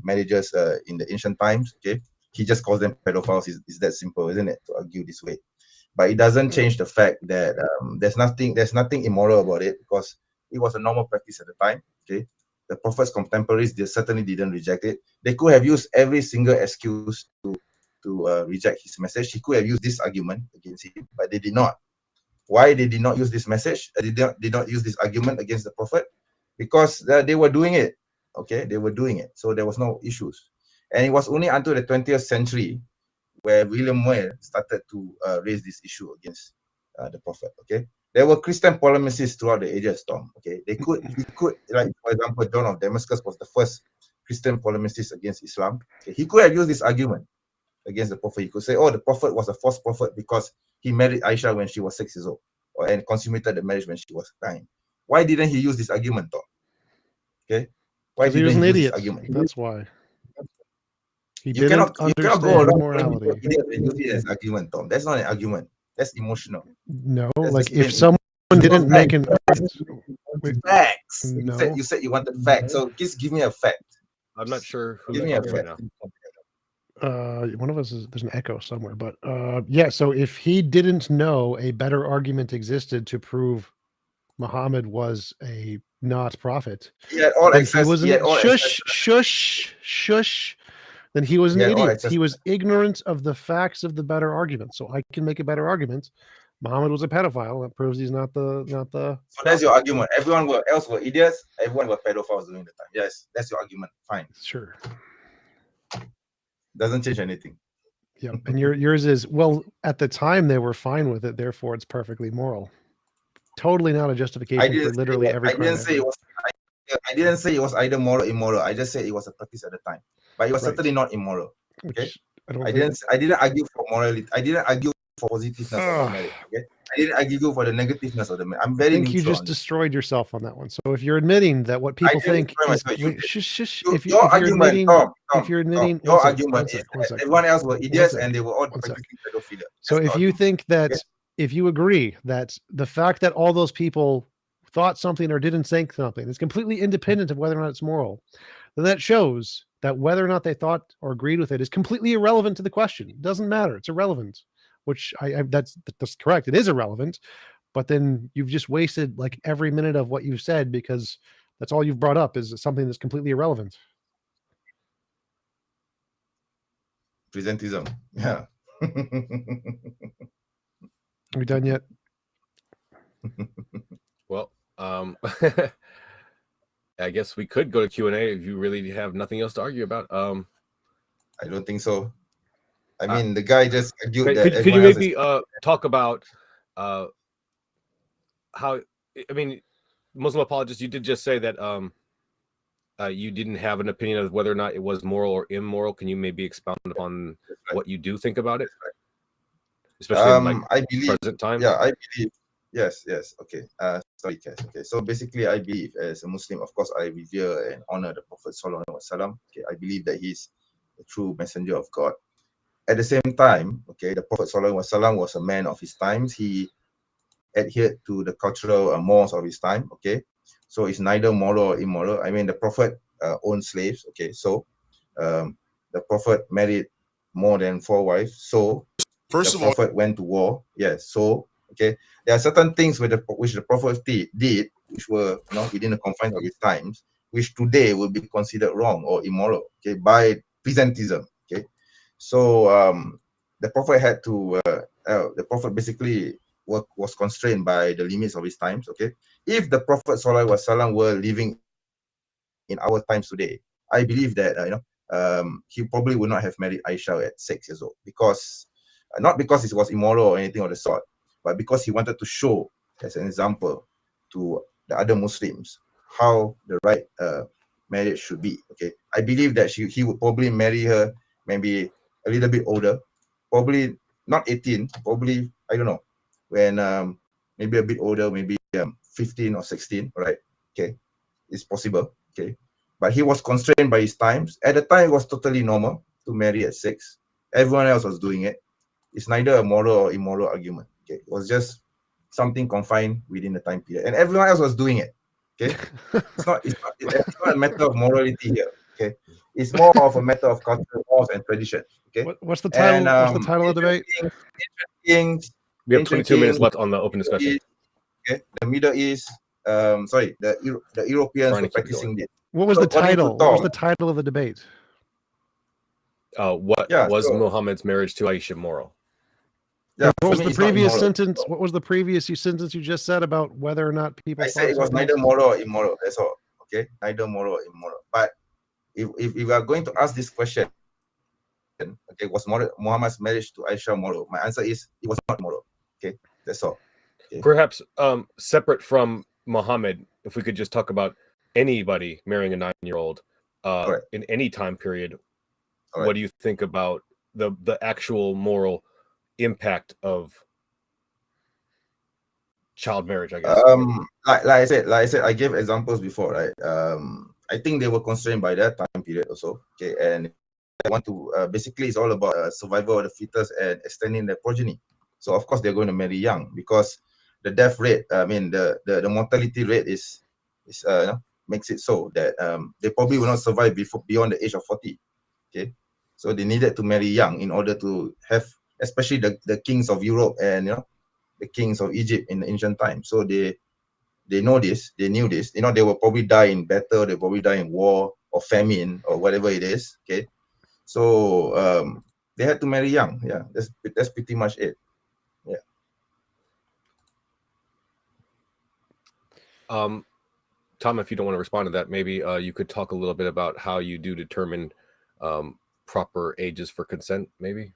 marriages in the ancient times. Okay, he just calls them pedophiles. Is that simple, isn't it, to argue this way? But it doesn't change the fact that there's nothing immoral about it, because it was a normal practice at the time. Okay, the Prophet's contemporaries, they certainly didn't reject it. They could have used every single excuse to reject his message. He could have used this argument against him, but they did not. Why they did not use this message? They did not use this argument against the Prophet? Because they were doing it. Okay, they were doing it, so there was no issues. And it was only until the 20th century where William Moyle started to raise this issue against the Prophet. Okay, there were Christian polemicists throughout the ages, Tom. Okay, he could, like, for example, John of Damascus was the first Christian polemicist against Islam. Okay, he could have used this argument against the Prophet. He could say, oh, the Prophet was a false prophet because he married Aisha when she was 6 years old, and consummated the marriage when she was 9. Why didn't he use this argument, Tom? Okay, why Because he was didn't an he use idiot. this argument? That's why. He You didn't cannot go understand around morality. and use it as argument, Tom. That's not an argument. That's emotional. No, That's like just if plain someone didn't make an facts. No. You said you wanted facts. So just give me a fact. I'm not sure who's Give me a talking right fact. now. One of us there's an echo somewhere, but yeah, so if he didn't know a better argument existed to prove Muhammad was a not prophet, He had all then access. he was He had all access. shush. Then he was an He had all idiot. access. He was ignorant of the facts of the better argument. So I can make a better argument. Muhammad was a pedophile. That proves he's not the. So that's your argument. Everyone else were idiots. Everyone were pedophiles during the time. Yes, that's your argument. Fine. Sure. Doesn't change anything. Yeah, and yours is, well, at the time they were fine with it, therefore it's perfectly moral. Totally not a justification for literally every crime. I didn't say it was either moral or immoral. I just said it was a practice at the time, but it was certainly not immoral. Okay, I didn't argue for morality. I didn't argue for positiveness of the marriage. Okay, I didn't argue for the negativeness of the marriage. I'm very neutral. You just destroyed yourself on that one. So if you're admitting that what people think is, if you're admitting, everyone else were idiots and they were all practicing pedophilia. So if you think that, if you agree that the fact that all those people thought something or didn't think something is completely independent of whether or not it's moral, then that shows that whether or not they thought or agreed with it is completely irrelevant to the question. It doesn't matter. It's irrelevant, which that's correct. It is irrelevant, but then you've just wasted like every minute of what you've said because that's all you've brought up is something that's completely irrelevant. Presentism. Yeah. Are we done yet? Well, I guess we could go to Q&A if you really have nothing else to argue about. I don't think so. I mean, the guy just argued that. Could you maybe talk about how? I mean, Muslim apologist, you did just say that you didn't have an opinion of whether or not it was moral or immoral. Can you maybe expound upon what you do think about it, especially in like I believe, present times? yeah, I believe, yes, okay. Sorry, Cash. Okay, so basically, I believe as a Muslim, of course, I revere and honor the Prophet Sallallahu Alaihi Wasallam. Okay, I believe that he's a true messenger of God. At the same time, okay, the Prophet Sallallahu Alaihi Wasallam was a man of his times. He adhered to the cultural mores of his time. Okay, so it's neither moral or immoral. I mean, the Prophet owned slaves. Okay, so the Prophet married more than 4 wives. So First the of all, Prophet went to war. Yes. So okay, there are certain things which the Prophet did, which were within the confines of his times, which today will be considered wrong or immoral. Okay, by presentism. Okay, so the Prophet had to. The Prophet basically was constrained by the limits of his times. Okay, if the Prophet Sallallahu Alaihi Wasallam were living in our times today, I believe that he probably would not have married Aisha at 6 years old, because not because it was immoral or anything of the sort, but because he wanted to show as an example to the other Muslims how the right marriage should be. Okay, I believe that he would probably marry her maybe a little bit older, probably not 18, probably, I don't know, when maybe a bit older, maybe 15 or 16, right? Okay, it's possible. Okay, but he was constrained by his times. At the time, it was totally normal to marry at 6. Everyone else was doing it. It's neither a moral or immoral argument. Okay, it was just something confined within the time period, and everyone else was doing it. Okay, it's not a matter of morality here. Okay, it's more of a matter of cultural laws and tradition. Okay, What's the title? And, what's the title of the debate? We have 22 minutes left on the open discussion. Okay, the Middle East. Sorry, the Europeans Trying were to keep practicing this. What was So the according to title? What was Tom- the title of the debate? What Yeah, was so- Muhammad's marriage to Aisha moral? Yeah, What for was me, the it's not previous immoral. sentence? What was the previous sentence you just said about whether or not people? I said it was neither moral or immoral. That's all. Okay, neither moral or immoral. But if we are going to ask this question, okay, was Muhammad's marriage to Aisha moral? My answer is it was not moral. Okay, that's all. Okay. Perhaps separate from Muhammad, if we could just talk about anybody marrying a 9-year-old Correct. in any time period. All right. What do you think about the actual moral impact of child marriage, I guess? Like I said, I gave examples before, right? I think they were constrained by that time period also. Okay, and they want to basically it's all about survival of the fetus and extending their progeny. So of course they're going to marry young, because the death rate, I mean the mortality rate is makes it so that they probably will not survive beyond the age of 40. Okay, so they needed to marry young in order to have, especially the kings of Europe and the kings of Egypt in the ancient times. So they know this, they knew this. They will probably die in battle, they probably die in war or famine or whatever it is. Okay, so they had to marry young. Yeah, that's pretty much it. Yeah. Tom, if you don't want to respond to that, maybe you could talk a little bit about how you do determine proper ages for consent, maybe?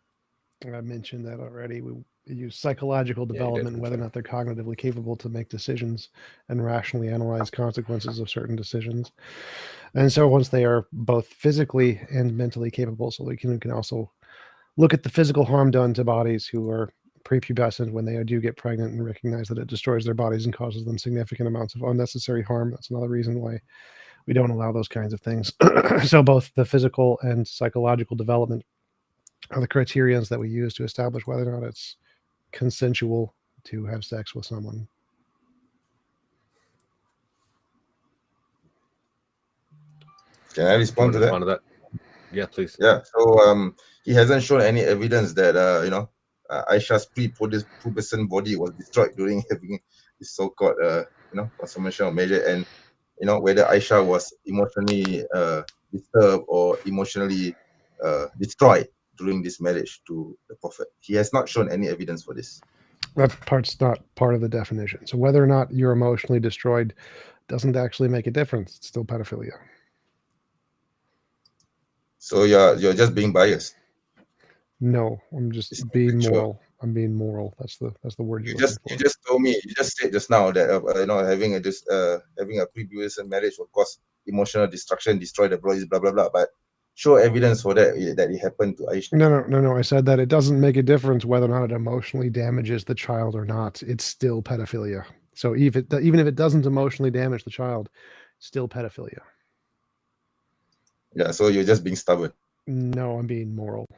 I mentioned that already. We use psychological development, whether or not they're cognitively capable to make decisions and rationally analyze consequences of certain decisions. And so once they are both physically and mentally capable, so we can also look at the physical harm done to bodies who are prepubescent when they do get pregnant and recognize that it destroys their bodies and causes them significant amounts of unnecessary harm. That's another reason why we don't allow those kinds of things. So both the physical and psychological development are the criterions that we use to establish whether or not it's consensual to have sex with someone. Can I respond to that? Yeah, please. Yeah. So he hasn't shown any evidence that Aisha's prepubescent body was destroyed during having this so-called consummation of marriage, and whether Aisha was emotionally disturbed or emotionally destroyed during this marriage to the Prophet. He has not shown any evidence for this. That part's not part of the definition. So whether or not you're emotionally destroyed doesn't actually make a difference. It's still pedophilia. So you're just being biased. No, I'm just being moral. I'm being moral. That's the word You you're just looking you just told me, you just said just now that having a previous marriage will cause emotional destruction, destroy the bodies, blah blah blah. But show evidence for that it happened to Aisha. for. No. I said that it doesn't make a difference whether or not it emotionally damages the child or not. It's still pedophilia. So even if it doesn't emotionally damage the child, it's still pedophilia. Yeah, so you're just being stubborn. No, I'm being moral.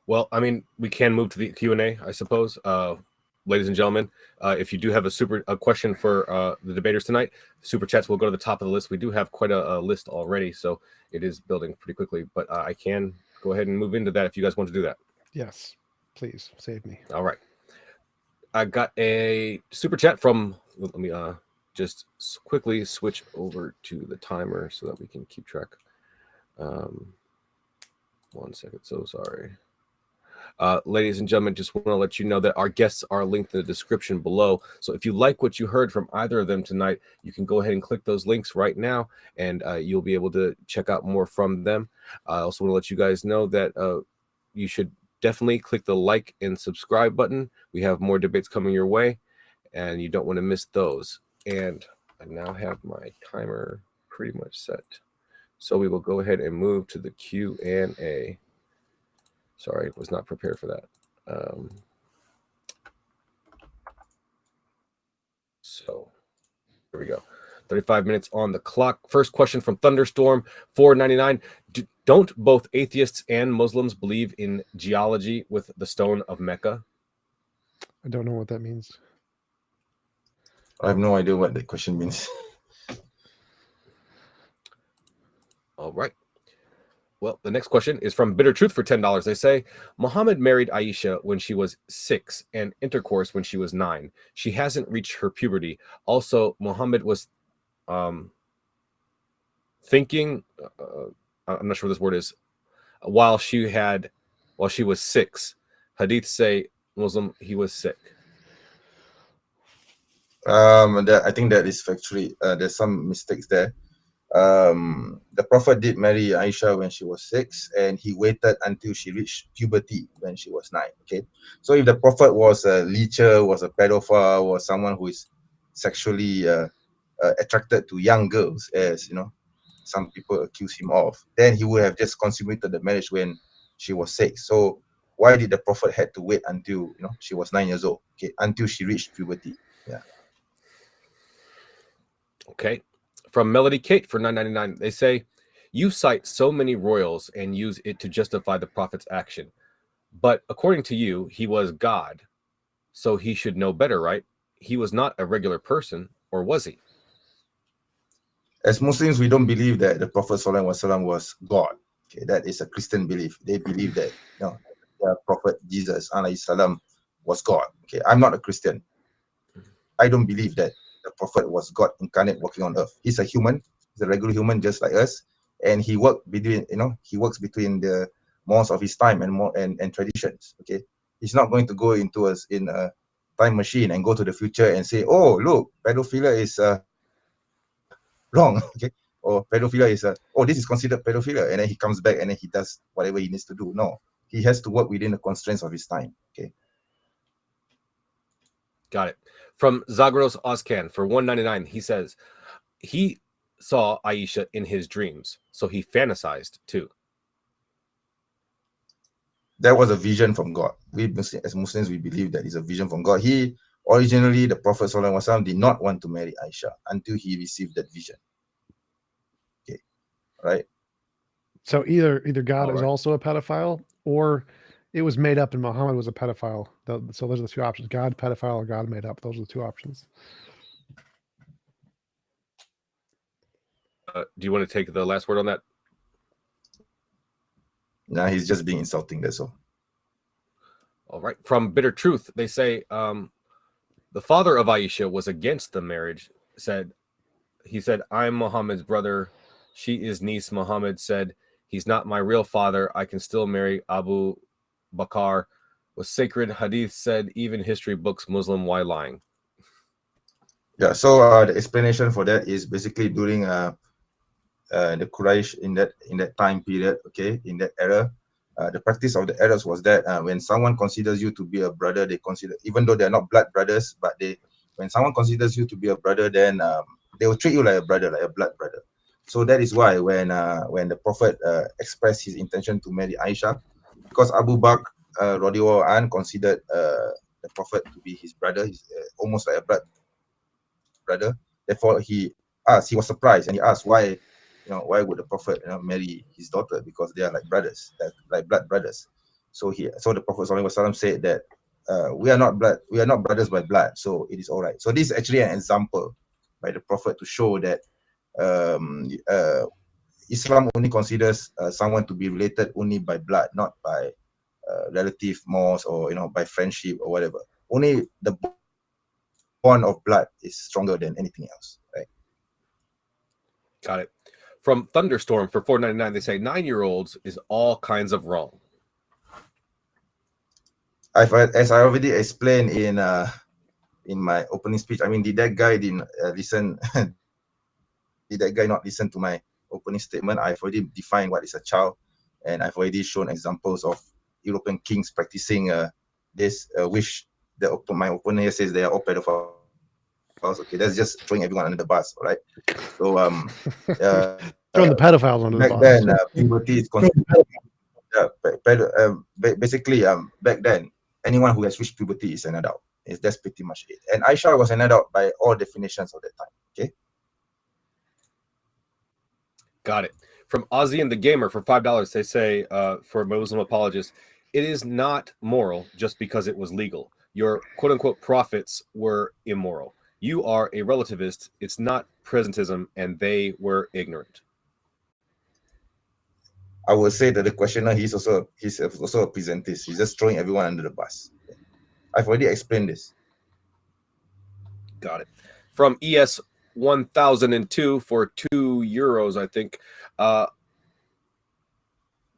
Well, I mean, we can move to the Q&A, I suppose. Ladies and gentlemen, if you do have a question for the debaters tonight, super chats will go to the top of the list. We do have quite a list already, so it is building pretty quickly. But I can go ahead and move into that if you guys want to do that. Yes, please save me. All right. I got a super chat from, let me just quickly switch over to the timer so that we can keep track. 1 second, so sorry. Ladies and gentlemen, just want to let you know that our guests are linked in the description below. So if you like what you heard from either of them tonight, you can go ahead and click those links right now, and you'll be able to check out more from them. I also want to let you guys know that you should definitely click the like and subscribe button. We have more debates coming your way, and you don't want to miss those. And I now have my timer pretty much set. So we will go ahead and move to the Q&A. Sorry, was not prepared for that. So here we go. 35 minutes on the clock. First question from Thunderstorm 499. Don't both atheists and Muslims believe in geology with the stone of Mecca? I don't know what that means. I have no idea what the question means. All right. Well, the next question is from Bitter Truth for $10. They say, Muhammad married Aisha when she was 6 and intercourse when she was 9. She hasn't reached her puberty. Also, Muhammad was thinking, I'm not sure what this word is, while she was 6. Hadith say Muslim, he was sick. I think that is factually, there's some mistakes there. The Prophet did marry Aisha when she was 6, and he waited until she reached puberty when she was 9. Okay, so if the Prophet was a leecher, was a pedophile, was someone who is sexually attracted to young girls, as you know, some people accuse him of, then he would have just consummated the marriage when she was 6. So why did the Prophet had to wait until she was 9 years old? Okay, until she reached puberty. Yeah. Okay. From Melody Kate for $9.99, they say, you cite so many royals and use it to justify the Prophet's action. But according to you, he was God. So he should know better, right? He was not a regular person, or was he? As Muslims, we don't believe that the Prophet ﷺ was God. Okay, that is a Christian belief. They believe that their Prophet Jesus ﷺ was God. Okay, I'm not a Christian. I don't believe that the Prophet was God incarnate walking on earth. He's a human. He's a regular human just like us, and he works between the mores of his time and traditions. Okay, he's not going to go into us in a time machine and go to the future and say, oh look, pedophilia is wrong. Okay, or pedophilia is this is considered pedophilia, and then he comes back and then he does whatever he needs to do. No, he has to work within the constraints of his time. Okay, got it. From Zagros Ozcan for $1.99, he says he saw Aisha in his dreams, so he fantasized too. That was a vision from God. We as Muslims, we believe that is a vision from God. Originally, the Prophet ﷺ did not want to marry Aisha until he received that vision. Okay, right? So either God is also a pedophile, or it was made up and Muhammad was a pedophile. So those are the two options: God pedophile or God made up. Those are the two options. Do you want to take the last word on that? Nah, he's just being insulting. That's all. All right. From Bitter Truth, they say the father of Aisha was against the marriage. He said, I'm Muhammad's brother. She is niece. Muhammad said, he's not my real father. I can still marry Abu Bakr. Was sacred. Hadith said, even history books, Muslim, why lying? Yeah, so the explanation for that is basically during the Quraysh in that time period, okay, in that era, the practice of the Arabs was that when someone considers you to be a brother, they consider, even though they're not blood brothers, but when someone considers you to be a brother, then they will treat you like a brother, like a blood brother. So that is why when the Prophet expressed his intention to marry Aisha, because Abu Bakr radiallahu anh considered the Prophet to be his brother, he's almost like a blood brother. Therefore, he was surprised, and he asked why would the Prophet marry his daughter, because they are like brothers, like blood brothers. So the Prophet ﷺ said that we are not brothers by blood, so it is all right. So this is actually an example by the Prophet to show that Islam only considers someone to be related only by blood, not by relative mores or by friendship or whatever. Only the bond of blood is stronger than anything else, right? Got it. From Thunderstorm for $4.99, they say 9-year-olds is all kinds of wrong. As I already explained in my opening speech, I mean, did that guy listen? Did that guy not listen to my opening statement? I've already defined what is a child, and I've already shown examples of European kings practicing this, which my opponent here says they are all pedophiles. Okay, that's just throwing everyone under the bus, all right? So throwing the pedophiles under the bus. Back then, puberty is considered. Basically, back then, anyone who has reached puberty is an adult. That's pretty much it. And Aisha was an adult by all definitions of that time. Okay. Got it. From Ozzy and the Gamer for $5, they say for Muslim apologists, it is not moral just because it was legal. Your quote unquote prophets were immoral. You are a relativist. It's not presentism, and they were ignorant. I would say that the questioner, he's also a presentist. He's just throwing everyone under the bus. I've already explained this. Got it. From ES 1002 for €2, I think.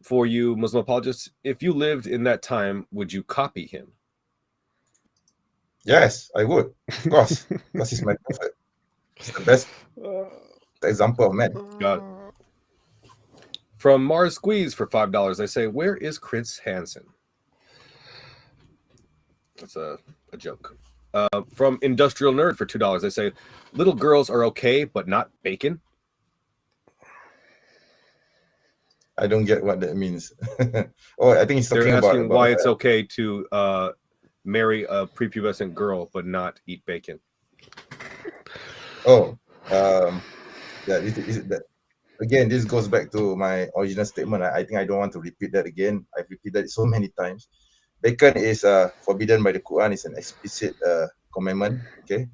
For you Muslim apologists, if you lived in that time, would you copy him? Yes, I would. Of course. Because he's my prophet. He's the best example of man. Got it. From Mars Squeeze for $5, they say, where is Chris Hansen? That's a joke. From Industrial Nerd for $2, they say, little girls are okay, but not bacon. I don't get what that means. Oh, I think he's talking They're asking about why it's okay to marry a prepubescent girl, but not eat bacon. Oh, that again, this goes back to my original statement. I think I don't want to repeat that again. I've repeated it so many times. Bacon is forbidden by the Quran. It's an explicit commandment. Okay,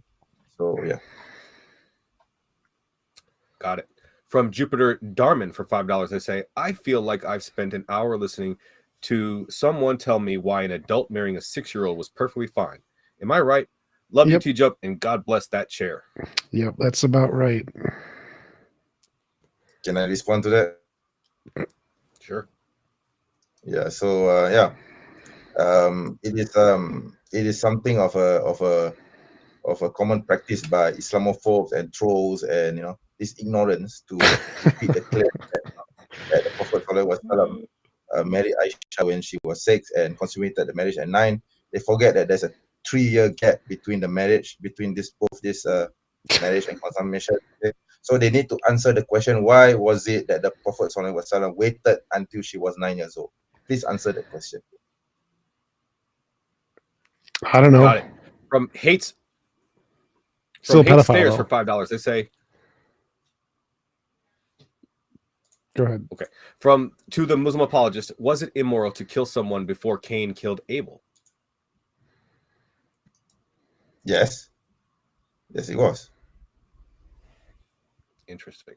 so yeah. Got it. From Jupiter Darman for $5, they say, I feel like I've spent an hour listening to someone tell me why an adult marrying a 6-year-old was perfectly fine. Am I right? Love you, TJump, and God bless that chair. Yep, that's about right. Can I respond to that? Sure. Yeah. So it is something of a common practice by Islamophobes and trolls and this ignorance to repeat the claim that the Prophet married Aisha when she was 6 and consummated the marriage at 9. They forget that there's a 3-year gap between the marriage, between both this marriage and consummation. So they need to answer the question: why was it that the Prophet waited until she was 9 years old? Please answer the question. I don't know. Got it. From Hate Still Hate pedophile, Stairs though. for $5, they say. Go ahead. Okay. To the Muslim apologist, was it immoral to kill someone before Cain killed Abel? Yes. Yes, it was. Interesting.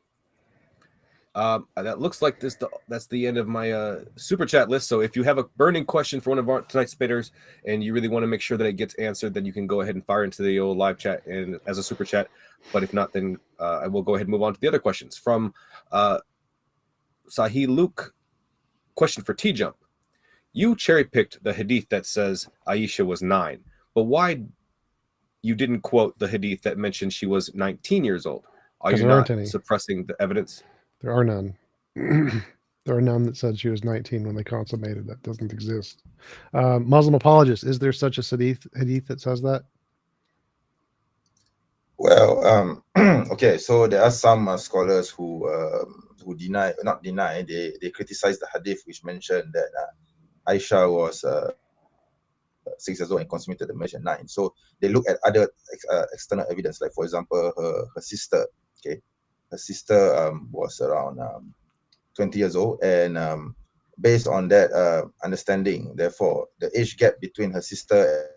That looks like that's the end of my super chat list. So if you have a burning question for one of our tonight's spitters and you really want to make sure that it gets answered, then you can go ahead and fire into the old live chat and as a super chat. But if not, then I will go ahead and move on to the other questions. From Sahih Luke, question for TJump. You cherry-picked the hadith that says Aisha was 9, but why you didn't quote the hadith that mentioned she was 19 years old? Are you not suppressing the evidence? There are none. There are none that said she was 19 when they consummated. That doesn't exist. Muslim apologist, is there such a hadith that says that? Well, okay, so there are some scholars who not deny, they criticize the hadith which mentioned that Aisha was 6 years old and consummated the marriage at 9. So they look at other external evidence, like for example, her sister. Okay, her sister was around 20 years old, and based on that understanding, therefore, the age gap between her sister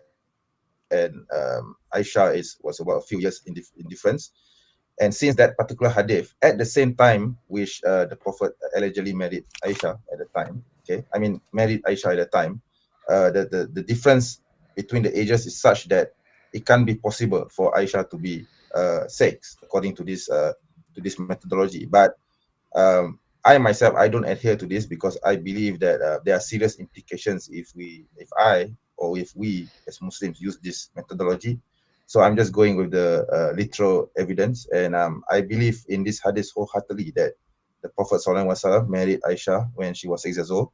and Aisha was about a few years in difference. And since that particular hadith, at the same time which the Prophet allegedly married Aisha at the time, okay, I mean married Aisha at the time, the difference between the ages is such that it can't be possible for Aisha to be 6 according to this methodology. But I myself, I don't adhere to this because I believe that there are serious implications if we as Muslims use this methodology. So I'm just going with the literal evidence, and I believe in this hadith wholeheartedly that the Prophet ﷺ married Aisha when she was 6 years old,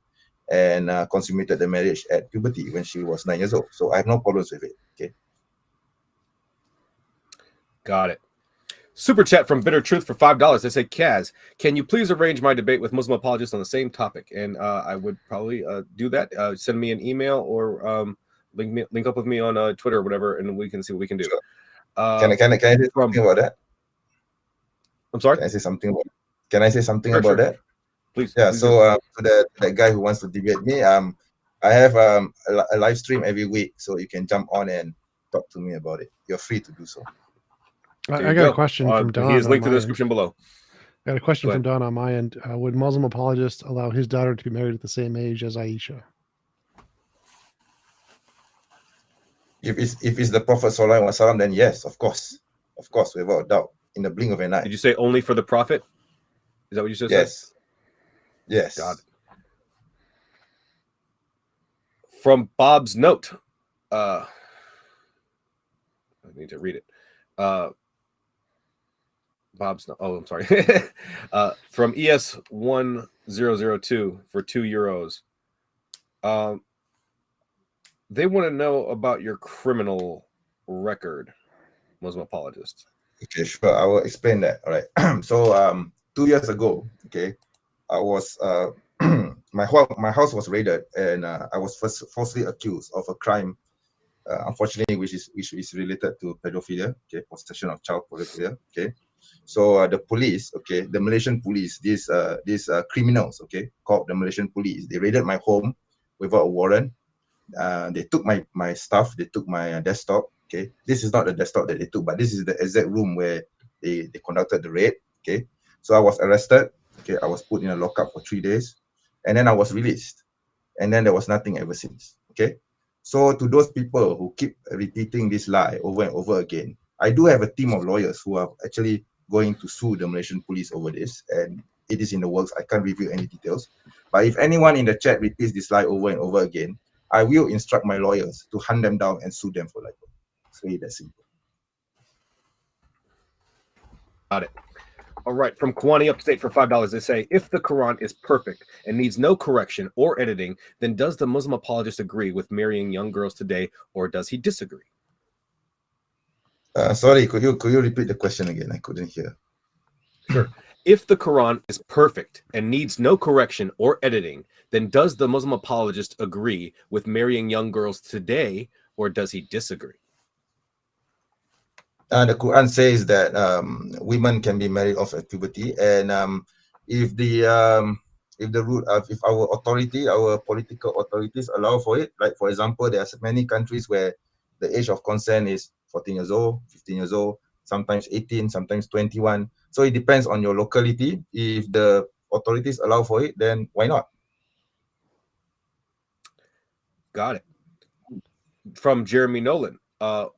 and consummated the marriage at puberty when she was 9 years old. So I have no problems with it. Okay. Got it. Super chat from Bitter Truth for $5. They say, Kaz, can you please arrange my debate with Muslim apologists on the same topic? And I would probably do that. Send me an email or link up with me on Twitter or whatever, and we can see what we can do. Sure. Can I say something about that? I'm sorry? Can I say something about Sure. that? Please. Yeah, please so that guy who wants to debate me, I have a live stream every week, so you can jump on and talk to me about it. You're free to do so. I got a question from Don. He is linked in the description below. I got a question from Don on my end. Would Muslim apologists allow his daughter to be married at the same age as Aisha? If it's the Prophet ﷺ, then yes, of course, without a doubt, in the blink of an eye. Did you say only for the Prophet? Is that what you just said? Yes. Got it. From Bob's note, I need to read it. Bob's note. Oh, I'm sorry. From ES1002 for €2. They want to know about your criminal record, Muslim apologists. Okay, sure. I will explain that. All right. So 2 years ago, okay, I was my house was raided, and I was falsely accused of a crime, unfortunately, which is related to pedophilia, okay, possession of child pedophilia, okay. So the police, okay, the Malaysian police, these criminals, okay, called the Malaysian police, they raided my home without a warrant. They took my stuff, they took my desktop, okay. This is not the desktop that they took, but this is the exact room where they conducted the raid, okay. So I was arrested, okay, I was put in a lockup for 3 days, and then I was released, and then there was nothing ever since, okay. So to those people who keep repeating this lie over and over again, I do have a team of lawyers who are actually going to sue the Malaysian police over this, and it is in the works. I can't reveal any details, but if anyone in the chat repeats this lie over and over again, I will instruct my lawyers to hunt them down and sue them for libel. It's really that simple. Got it. All right. From Kwani Upstate for $5, they say, if the Quran is perfect and needs no correction or editing, then does the Muslim apologist agree with marrying young girls today, or does he disagree? Sorry, could you repeat the question again? I couldn't hear. Sure. If the Quran is perfect and needs no correction or editing, then does the Muslim apologist agree with marrying young girls today, or does he disagree? The Quran says that women can be married off at puberty, and if our political authorities allow for it, like for example, there are many countries where the age of consent is 14 years old, 15 years old, sometimes 18, sometimes 21. So it depends on your locality. If the authorities allow for it, then why not? Got it. From Jeremy Nolan,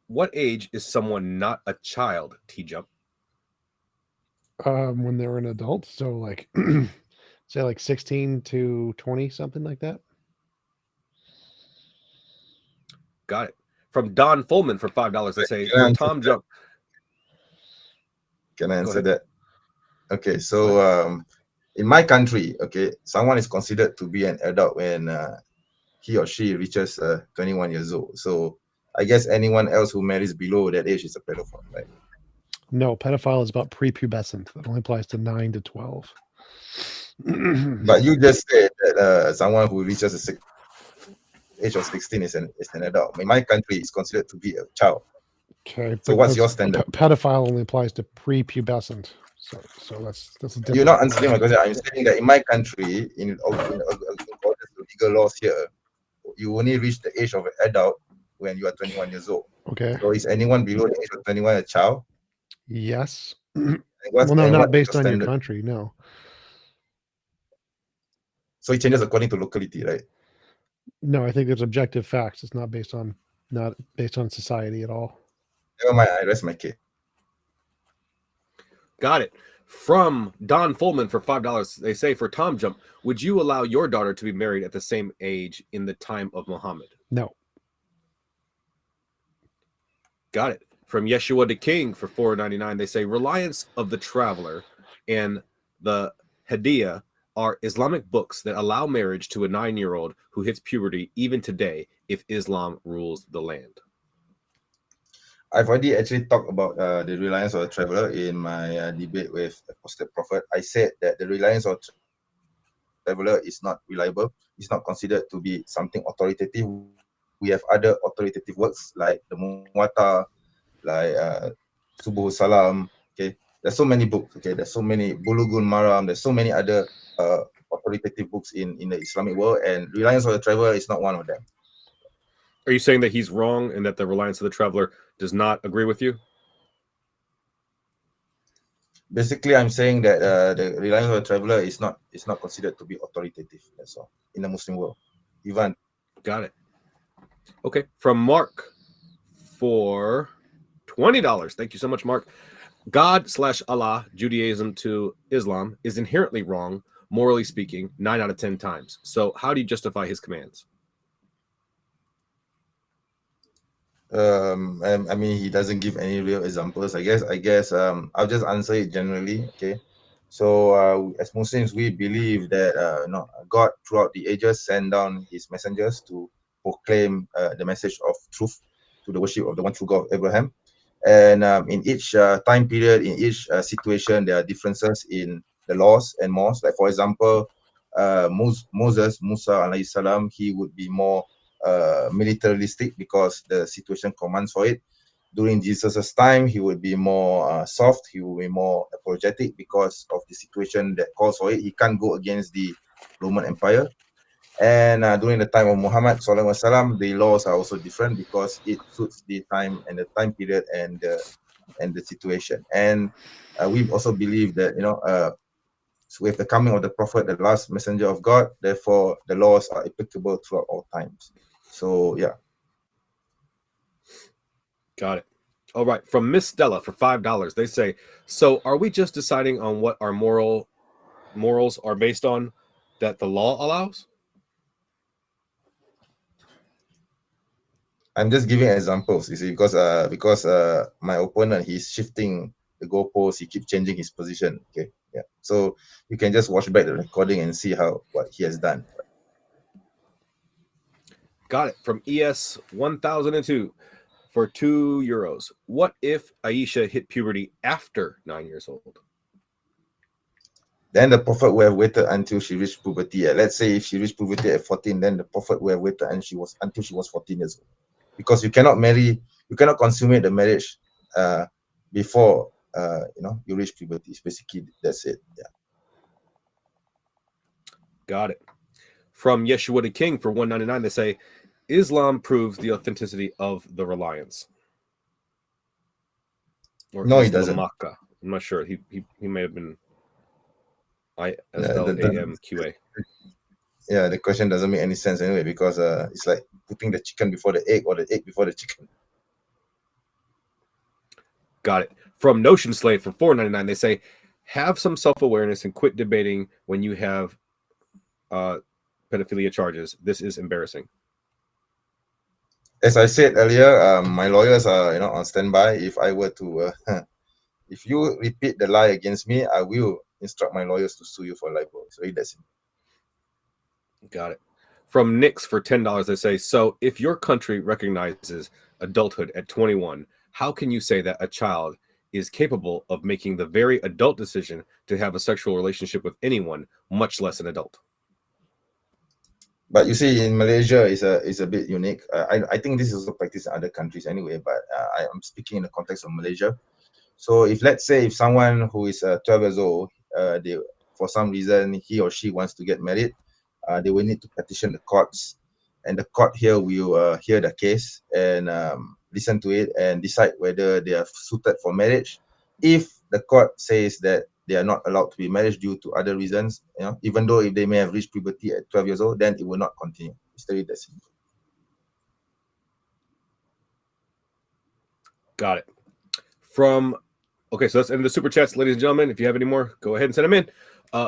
what age is someone not a child, TJump? When they're an adult, so like say like 16 to 20, something like that. Got it. From Don Fullman for $5, they say, for Tom Jump. Can I answer that? Okay, so in my country, okay, someone is considered to be an adult when he or she reaches 21 years old. So I guess anyone else who marries below that age is a pedophile, right? No, pedophile is about prepubescent. That only applies to 9 to 12. But you just said that someone who reaches the age of 16 is an adult. In my country, it's considered to be a child. Okay. So what's your standard? Pedophile only applies to prepubescent. So that's a different. You're not answering my question. I'm saying that in my country, in accordance to legal laws here, you only reach the age of an adult when you are 21 years old. Okay. So is anyone below the age of 21 a child? Yes. Well, no, not based on your country. No. So it changes according to locality, right? No, I think there's objective facts. It's not based on society at all. Never mind. I rest my case. Got it. From Don Fullman for $5, they say, for TJump, would you allow your daughter to be married at the same age in the time of Muhammad? No. Got it. From Yeshua the King for $4.99, they say, reliance of the traveler and the Hadiyah are Islamic books that allow marriage to a 9-year-old who hits puberty even today if Islam rules the land. I've already actually talked about the reliance of the traveler in my debate with Apostate Prophet. I said that the reliance of traveler is not reliable. It's not considered to be something authoritative. We have other authoritative works like the Muwatta, like Subuh Salam. Okay, there's so many books. Okay, there's so many Bulughul Maram. There's so many other authoritative books in the Islamic world, and reliance of the traveler is not one of them. Are you saying that he's wrong and that the reliance of the traveler does not agree with you? Basically, I'm saying that the reliance of the traveler is not considered to be authoritative. That's all in the Muslim world. Ivan. Got it. Okay. From Mark for $20. Thank you so much, Mark. God/Allah, Judaism to Islam, is inherently wrong, morally speaking, 9 out of 10 times. So how do you justify his commands? I mean, he doesn't give any real examples. I guess I'll just answer it generally. Okay, so as Muslims, we believe that God throughout the ages sent down his messengers to proclaim the message of truth, to the worship of the one true God of Abraham. And in each time period, in each situation, there are differences in the laws and mores. Like for example, Musa alayhi salam, he would be more militaristic because the situation commands for it. During Jesus's time, he would be more soft. He will be more apologetic because of the situation that calls for it. He can't go against the Roman Empire. And during the time of Muhammad sallallahu alaihi wasallam, the laws are also different because it suits the time and the time period and the situation. And we also believe that with the coming of the Prophet, the last messenger of God, therefore the laws are applicable throughout all times. So yeah. Got it. All right. From Miss Stella for $5, they say, so are we just deciding on what our morals are based on that the law allows? I'm just giving examples, you see, because my opponent, he's shifting the goalposts, he keeps changing his position. Okay, yeah. So you can just watch back the recording and see what he has done. Got it. From ES 1002 for €2. What if Aisha hit puberty after 9 years old? Then the Prophet would have waited until she reached puberty. Let's say if she reached puberty at 14, then the Prophet would have waited until she was 14 years old. Because you cannot consummate the marriage before you reach puberty. Basically, that's it. Yeah. Got it. From Yeshua the King for $1.99, they say, Islam proves the authenticity of the reliance. Or no, he doesn't. Makkah. I'm not sure. He may have been ISLAMQA. Yeah, the question doesn't make any sense anyway, because it's like putting the chicken before the egg or the egg before the chicken. Got it. From Notion Slave for $4.99, they say, have some self-awareness and quit debating when you have pedophilia charges. This is embarrassing. As I said earlier, my lawyers are on standby. If I were to, if you repeat the lie against me, I will instruct my lawyers to sue you for libel. It's really that simple. Got it. From Nix for $10, they say, so if your country recognizes adulthood at 21, how can you say that a child is capable of making the very adult decision to have a sexual relationship with anyone, much less an adult? But you see, in Malaysia, is a bit unique. I think this is also practiced in other countries anyway, but I am speaking in the context of Malaysia. So if let's say if someone who is 12 years old, they for some reason he or she wants to get married, they will need to petition the courts, and the court here will hear the case and listen to it and decide whether they are suited for marriage. If the court says that they are not allowed to be married due to other reasons, even though if they may have reached puberty at 12 years old, then it will not continue. It's really that simple. Got it. Okay, so that's end of the super chats, ladies and gentlemen. If you have any more, go ahead and send them in.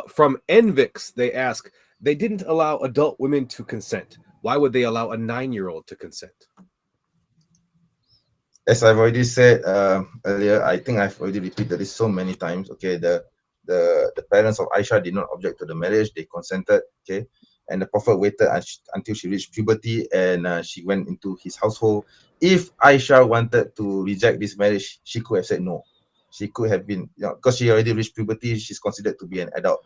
From Envix, they ask, they didn't allow adult women to consent. Why would they allow a 9-year-old to consent? As I've already said earlier, I think I've already repeated this so many times. Okay, the parents of Aisha did not object to the marriage; they consented. Okay, and the Prophet waited until she reached puberty and she went into his household. If Aisha wanted to reject this marriage, she could have said no. She could have been, because she already reached puberty, she's considered to be an adult,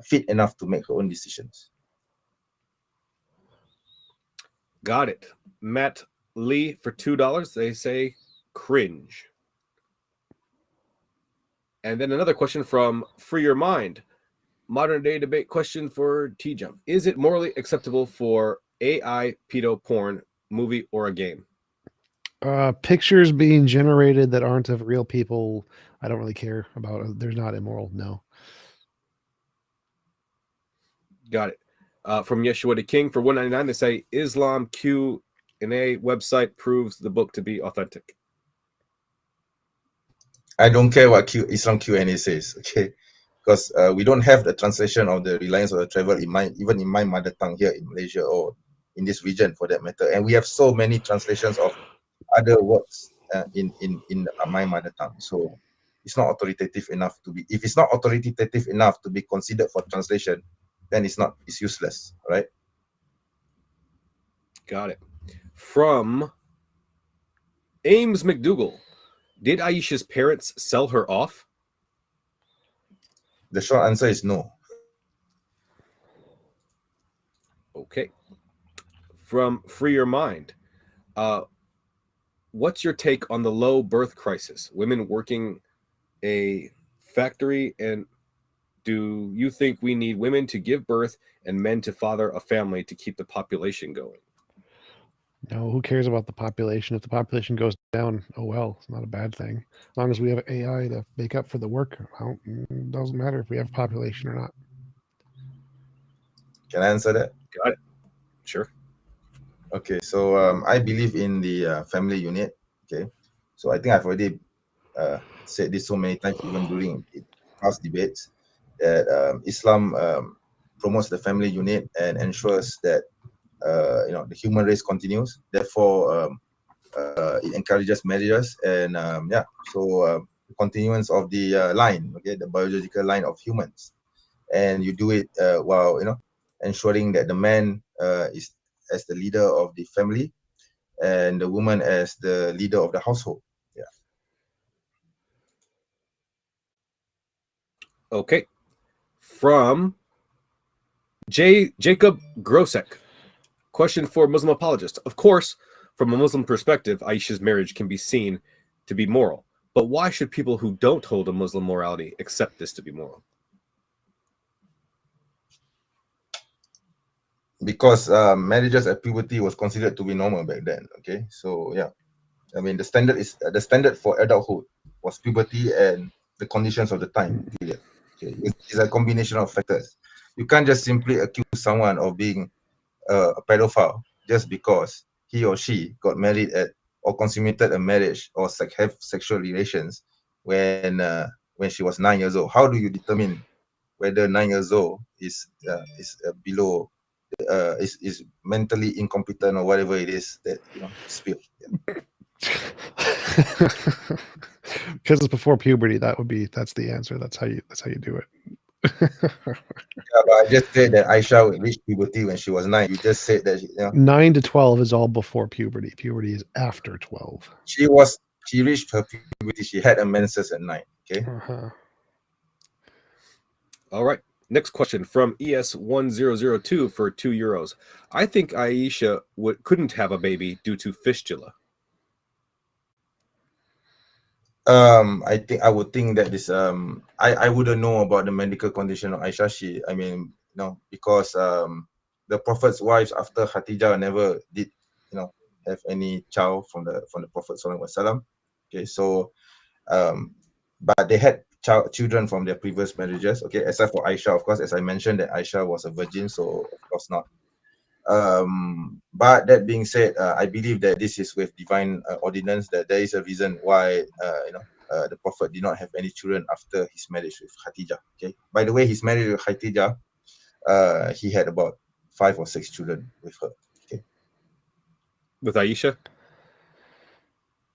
fit enough to make her own decisions. Got it. Matt Lee for $2. They say cringe. And then another question from Free Your Mind. Modern day debate question for TJump. Is it morally acceptable for AI pedo porn movie or a game? Pictures being generated that aren't of real people, I don't really care about. They're not immoral, no. Got it. From Yeshua the King for $1.99, they say Islam Q&A website proves the book to be authentic. I don't care what Islam Q&A says, okay? Because we don't have the translation of the Reliance of the Travel even in my mother tongue here in Malaysia or in this region for that matter. And we have so many translations of other works in my mother tongue. So it's not authoritative enough to be. If it's not authoritative enough to be considered for translation, then it's useless, right? Got it. From Ames McDougall, did Aisha's parents sell her off? The short answer is no. Okay. From Free Your Mind, what's your take on the low birth crisis? Women working a factory, and do you think we need women to give birth and men to father a family to keep the population going? No, who cares about the population? If the population goes down, oh well, it's not a bad thing. As long as we have AI to make up for the work, it doesn't matter if we have population or not. Can I answer that? Got it. Sure. Okay, so I believe in the family unit. Okay, so I think I've already said this so many times, even during past debates, that Islam promotes the family unit and ensures that the human race continues. Therefore, it encourages marriages and the continuance of the line, okay, the biological line of humans, and you do it while ensuring that the man is as the leader of the family and the woman as the leader of the household. Yeah. Okay. From Jacob Grosek. Question for Muslim apologist. Of course, from a Muslim perspective, Aisha's marriage can be seen to be moral. But why should people who don't hold a Muslim morality accept this to be moral? Because marriages at puberty was considered to be normal back then. Okay, so yeah, I mean the standard for adulthood was puberty and the conditions of the time period. Okay, it's a combination of factors. You can't just simply accuse someone of being a pedophile just because he or she got married or consummated a marriage or have sexual relations when she was 9 years old. How do you determine whether 9 years old is below? Is mentally incompetent or whatever it is that spill. Yeah. Because it's before puberty. That's the answer. That's how you do it. Yeah, but I just said that Aisha would reach puberty when she was 9. You just said that 9 to 12 is all before puberty. Puberty is after 12. she reached her puberty. She had a menses at 9. Okay. All right. Next question from ES1002 for €2. I think Aisha couldn't have a baby due to fistula. I would think that this I wouldn't know about the medical condition of Aisha. Because the Prophet's wives after Khatijah never did have any child from the Prophet Sallallahu Alaihi Wasallam. Okay, so but they had children from their previous marriages. Okay, except for Aisha, of course, as I mentioned that Aisha was a virgin, so of course not. But that being said, I believe that this is with divine ordinance, that there is a reason why the Prophet did not have any children after his marriage with Khatijah. Okay. By the way, his marriage with Khatijah, he had about 5 or 6 children with her. Okay. With Aisha?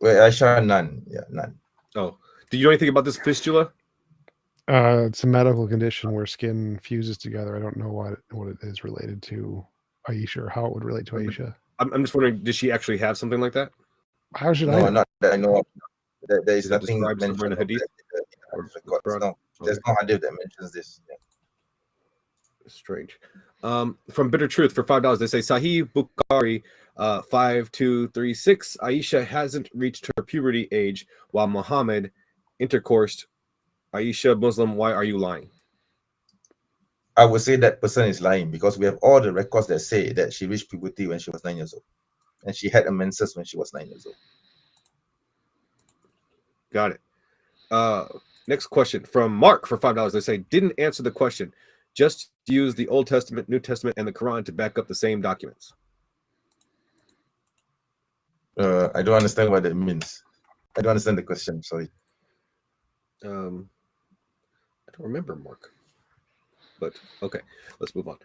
With Aisha, none. Yeah, none. Oh, do you know anything about this fistula? It's a medical condition where skin fuses together. I don't know what it is related to Aisha or how it would relate to Aisha. I'm just wondering, did she actually have something like that? How should I know? Not that I know of. There is Is that nothing described somewhere in the mentioned hadith? records. No, there's no hadith that mentions this. Yeah. Strange. From Bitter Truth for $5, they say Sahih Bukhari 5236. Aisha hasn't reached her puberty age while Muhammad intercoursed. Aisha Muslim, why are you lying? I would say that person is lying because we have all the records that say that she reached puberty when she was 9 years old, and she had a menses when she was 9 years old. Got it. Next question from Mark for $5. They say didn't answer the question. Just use the Old Testament, New Testament, and the Quran to back up the same documents. I don't understand what that means. I don't understand the question. Sorry. I don't remember, Mark. But okay, let's move on.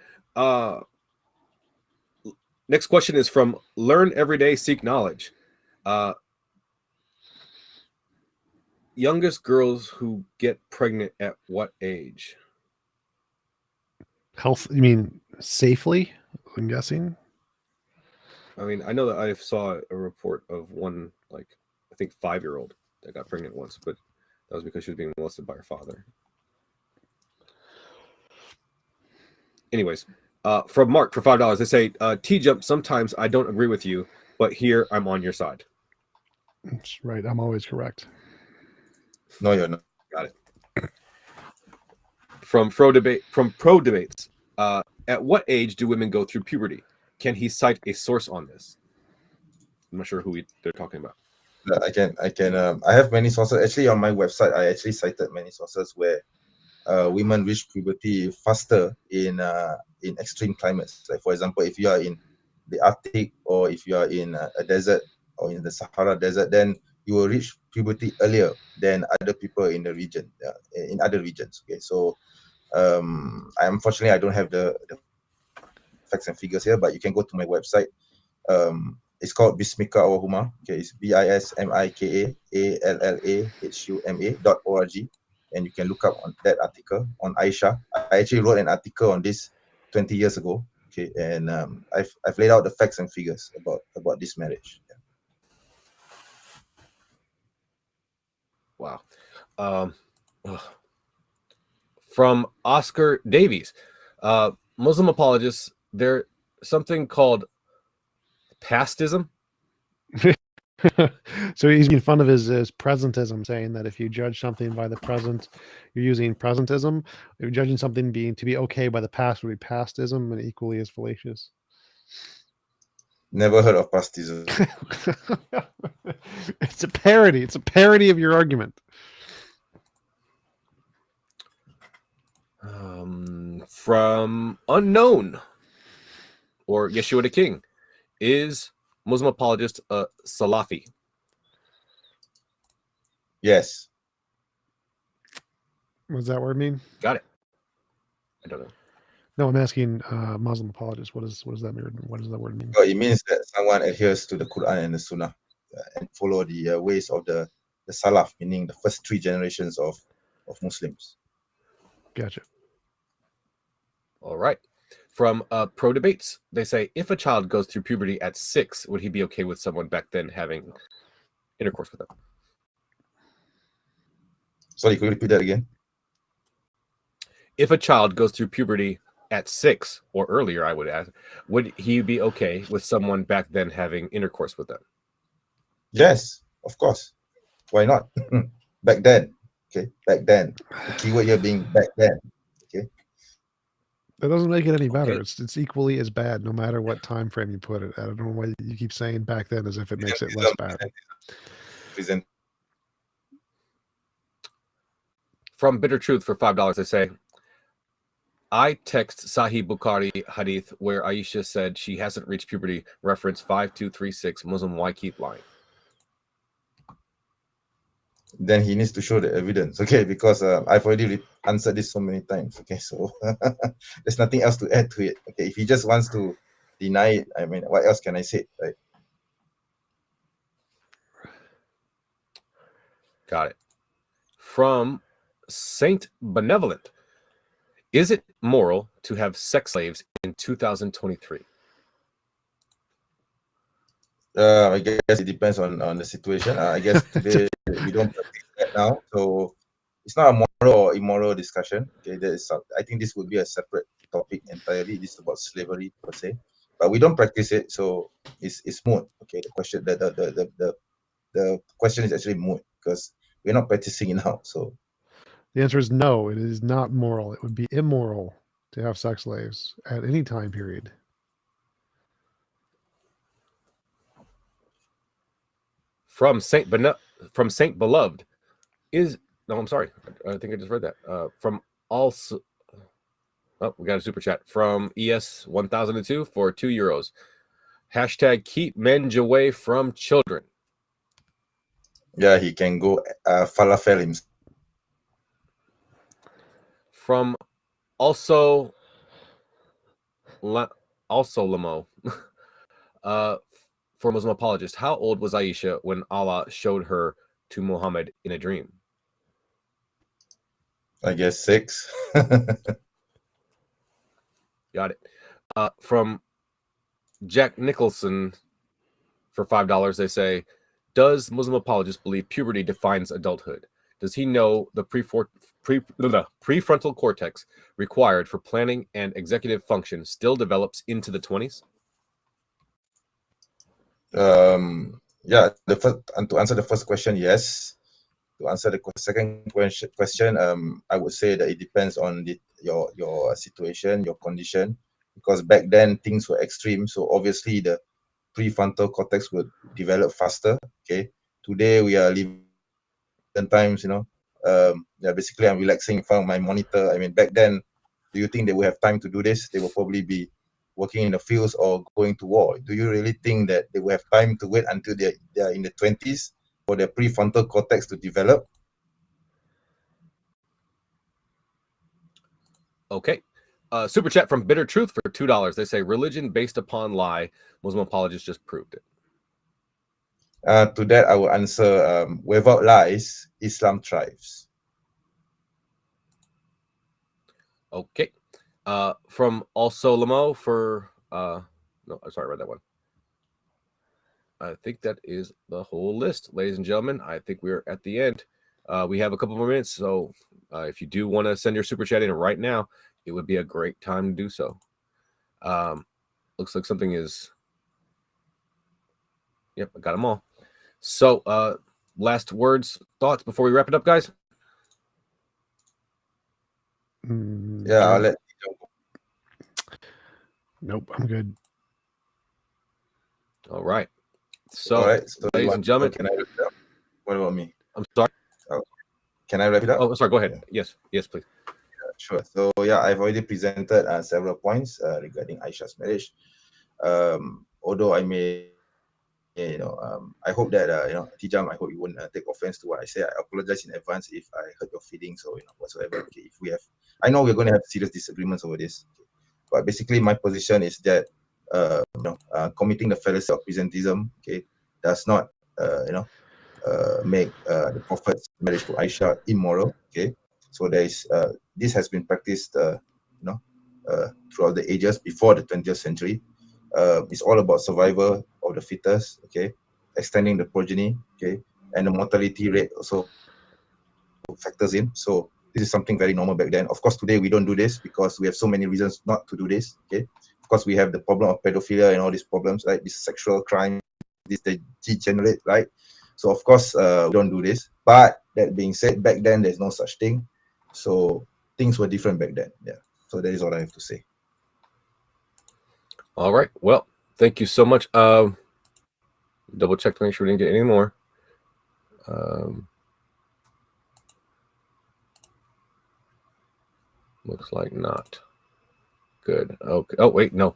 Next question is from Learn Every Day, Seek Knowledge. Youngest girls who get pregnant at what age? Health? You mean safely? I'm guessing. I mean, I know that I saw a report of one, I think 5-year-old that got pregnant once, but that was because she was being molested by her father. Anyways, from Mark for $5, they say, TJump, sometimes I don't agree with you, but here I'm on your side. That's right. I'm always correct. No, you're not. Got it. From Pro Debates, at what age do women go through puberty? Can he cite a source on this? I'm not sure who they're talking about. I can. I have many sources. Actually, on my website, I actually cited many sources where women reach puberty faster in extreme climates. Like, for example, if you are in the Arctic or if you are in a desert or in the Sahara Desert, then you will reach puberty earlier than other people in the region, in other regions. Okay, so unfortunately, I don't have the facts and figures here, but you can go to my website. It's called Bismika Awahuma. Okay, it's BISMIKAALLAHUMA.org, and you can look up on that article on Aisha. I actually wrote an article on this 20 years ago. Okay, and I've laid out the facts and figures about this marriage. Yeah. Wow. From Oscar Davies, Muslim apologists, there's something called pastism. So he's making fun of his presentism, saying that if you judge something by the present, you're using presentism. If you're judging something to be okay by the past, would be pastism, and equally as fallacious. Never heard of pastism. It's a parody. It's a parody of your argument. From Unknown or Yeshua the King, is Muslim apologist a Salafi? Yes. What does that word mean? Got it. I don't know. No, I'm asking Muslim apologist. What does that mean? What does that word mean? Well, it means that someone adheres to the Quran and the Sunnah and follow the ways of the Salaf, meaning the first 3 generations of Muslims. Gotcha. All right. From Pro Debates, they say, if a child goes through puberty at 6, would he be okay with someone back then having intercourse with them? Sorry, could you repeat that again? If a child goes through puberty at 6 or earlier, I would ask, would he be okay with someone back then having intercourse with them? Yes, of course. Why not? Back then. Okay, back then. The keyword here being back then. Okay. That doesn't make it any better. Okay. It's equally as bad, no matter what time frame you put it. I don't know why you keep saying back then as if it makes it less bad. Present. From Bitter Truth for $5, they say, I text Sahih Bukhari hadith where Aisha said she hasn't reached puberty, reference 5236, Muslim, why keep lying? Then he needs to show the evidence, okay? Because I've already answered this so many times, okay? So there's nothing else to add to it, okay? If he just wants to deny it, I mean, what else can I say, right? Got it. From Saint Benevolent, is it moral to have sex slaves in 2023? I guess it depends on the situation. I guess today we don't practice that now, so it's not a moral or immoral discussion. Okay, I think this would be a separate topic entirely. This is about slavery per se, but we don't practice it, so it's moot. Okay, the question is actually moot because we're not practicing it now. So the answer is no. It is not moral. It would be immoral to have sex slaves at any time period. From Saint Beloved, is no, I'm sorry, I think I just read that. From also, oh, we got a super chat from ES 1002 for €2. Hashtag keep men away from children. yeah, he can go falafel himself. From also Lamo, for Muslim Apologist, how old was Aisha when Allah showed her to Muhammad in a dream? I guess 6. Got it. From Jack Nicholson for $5, they say, does Muslim Apologist believe puberty defines adulthood? Does he know the prefrontal cortex required for planning and executive function still develops into the 20s? Yeah, to answer the first question, yes. To answer the second question, I would say that it depends on your situation, your condition, because back then things were extreme. So obviously the prefrontal cortex would develop faster. Okay, today we are living times, yeah, basically I'm relaxing in front of my monitor. I mean, back then, do you think they would have time to do this? They will probably be working in the fields or going to war. Do you really think that they will have time to wait until they are in the 20s for their prefrontal cortex to develop? Okay. Super chat from Bitter Truth for $2. They say religion based upon lie. Muslim Apologist just proved it. To that, I will answer, without lies, Islam thrives. Okay. From also Lamo for no, I'm sorry, I read that one. I think that is the whole list, ladies and gentlemen. I think we're at the end. We have a couple more minutes, so if you do want to send your super chat in right now, it would be a great time to do so. Looks like something is. Yep, I got them all. So, last words, thoughts before we wrap it up, guys? Yeah, I'll let you go. Nope, I'm good. All right. So, All right, so ladies and gentlemen, can I wrap it up? What about me? I'm sorry. Can I wrap it up? Oh, sorry. Go ahead. Yeah. Yes, please. Sure. So yeah, I've already presented several points regarding Aisha's marriage. Although I may, I hope that TJump, I hope you won't take offense to what I say. I apologize in advance if I hurt your feelings or whatsoever. Okay, if we have, I know we're going to have serious disagreements over this, okay. But basically my position is that committing the fallacy of presentism, okay, does not make the Prophet's marriage to Aisha immoral. Okay, so there is this has been practiced, throughout the ages before the 20th century. It's all about survival of the fittest, okay, extending the progeny, okay, and the mortality rate also factors in. So this is something very normal back then. Of course, today we don't do this because we have so many reasons not to do this, okay. Of course, we have the problem of pedophilia and all these problems, right? This sexual crime, this degenerate, right? So of course, we don't do this. But that being said, back then there's no such thing. So things were different back then. Yeah. So that is all I have to say. All right. Well, thank you so much. Double check to make sure we didn't get any more. Looks like not. Good. Okay. Oh, wait, no.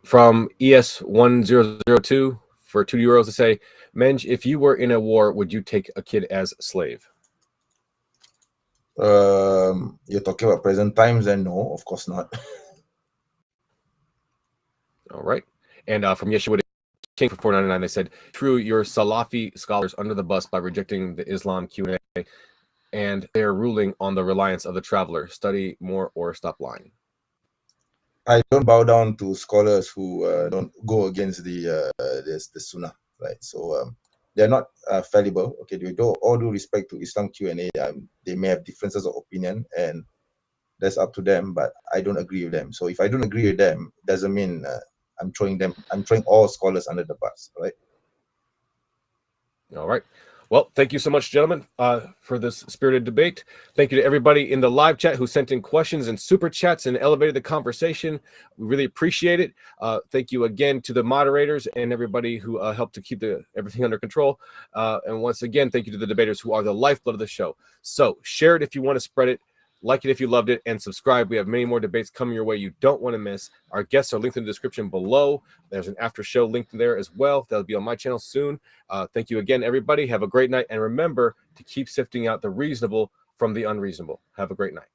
From ES1002 for €2 to say, Menj, if you were in a war, would you take a kid as a slave? You're talking about present times, and no, of course not. All right. And from Yeshua King for $4.99, they said, threw your Salafi scholars under the bus by rejecting the Islam Q&A and their ruling on the reliance of the traveler. Study more or stop lying. I don't bow down to scholars who don't go against the Sunnah, right? So they're not fallible. Okay, with all due respect to Islam Q&A, they may have differences of opinion, and that's up to them. But I don't agree with them. So if I don't agree with them, it doesn't mean I'm throwing all scholars under the bus, right? All right. Well, thank you so much, gentlemen, for this spirited debate. Thank you to everybody in the live chat who sent in questions and super chats and elevated the conversation. We really appreciate it. Thank you again to the moderators and everybody who helped to keep everything under control. And once again, thank you to the debaters who are the lifeblood of the show. So share it if you want to spread it. Like it if you loved it, and subscribe. We have many more debates coming your way you don't want to miss. Our guests are linked in the description below. There's an after show linked there as well. That'll be on my channel soon. Thank you again, everybody. Have a great night. And remember to keep sifting out the reasonable from the unreasonable. Have a great night.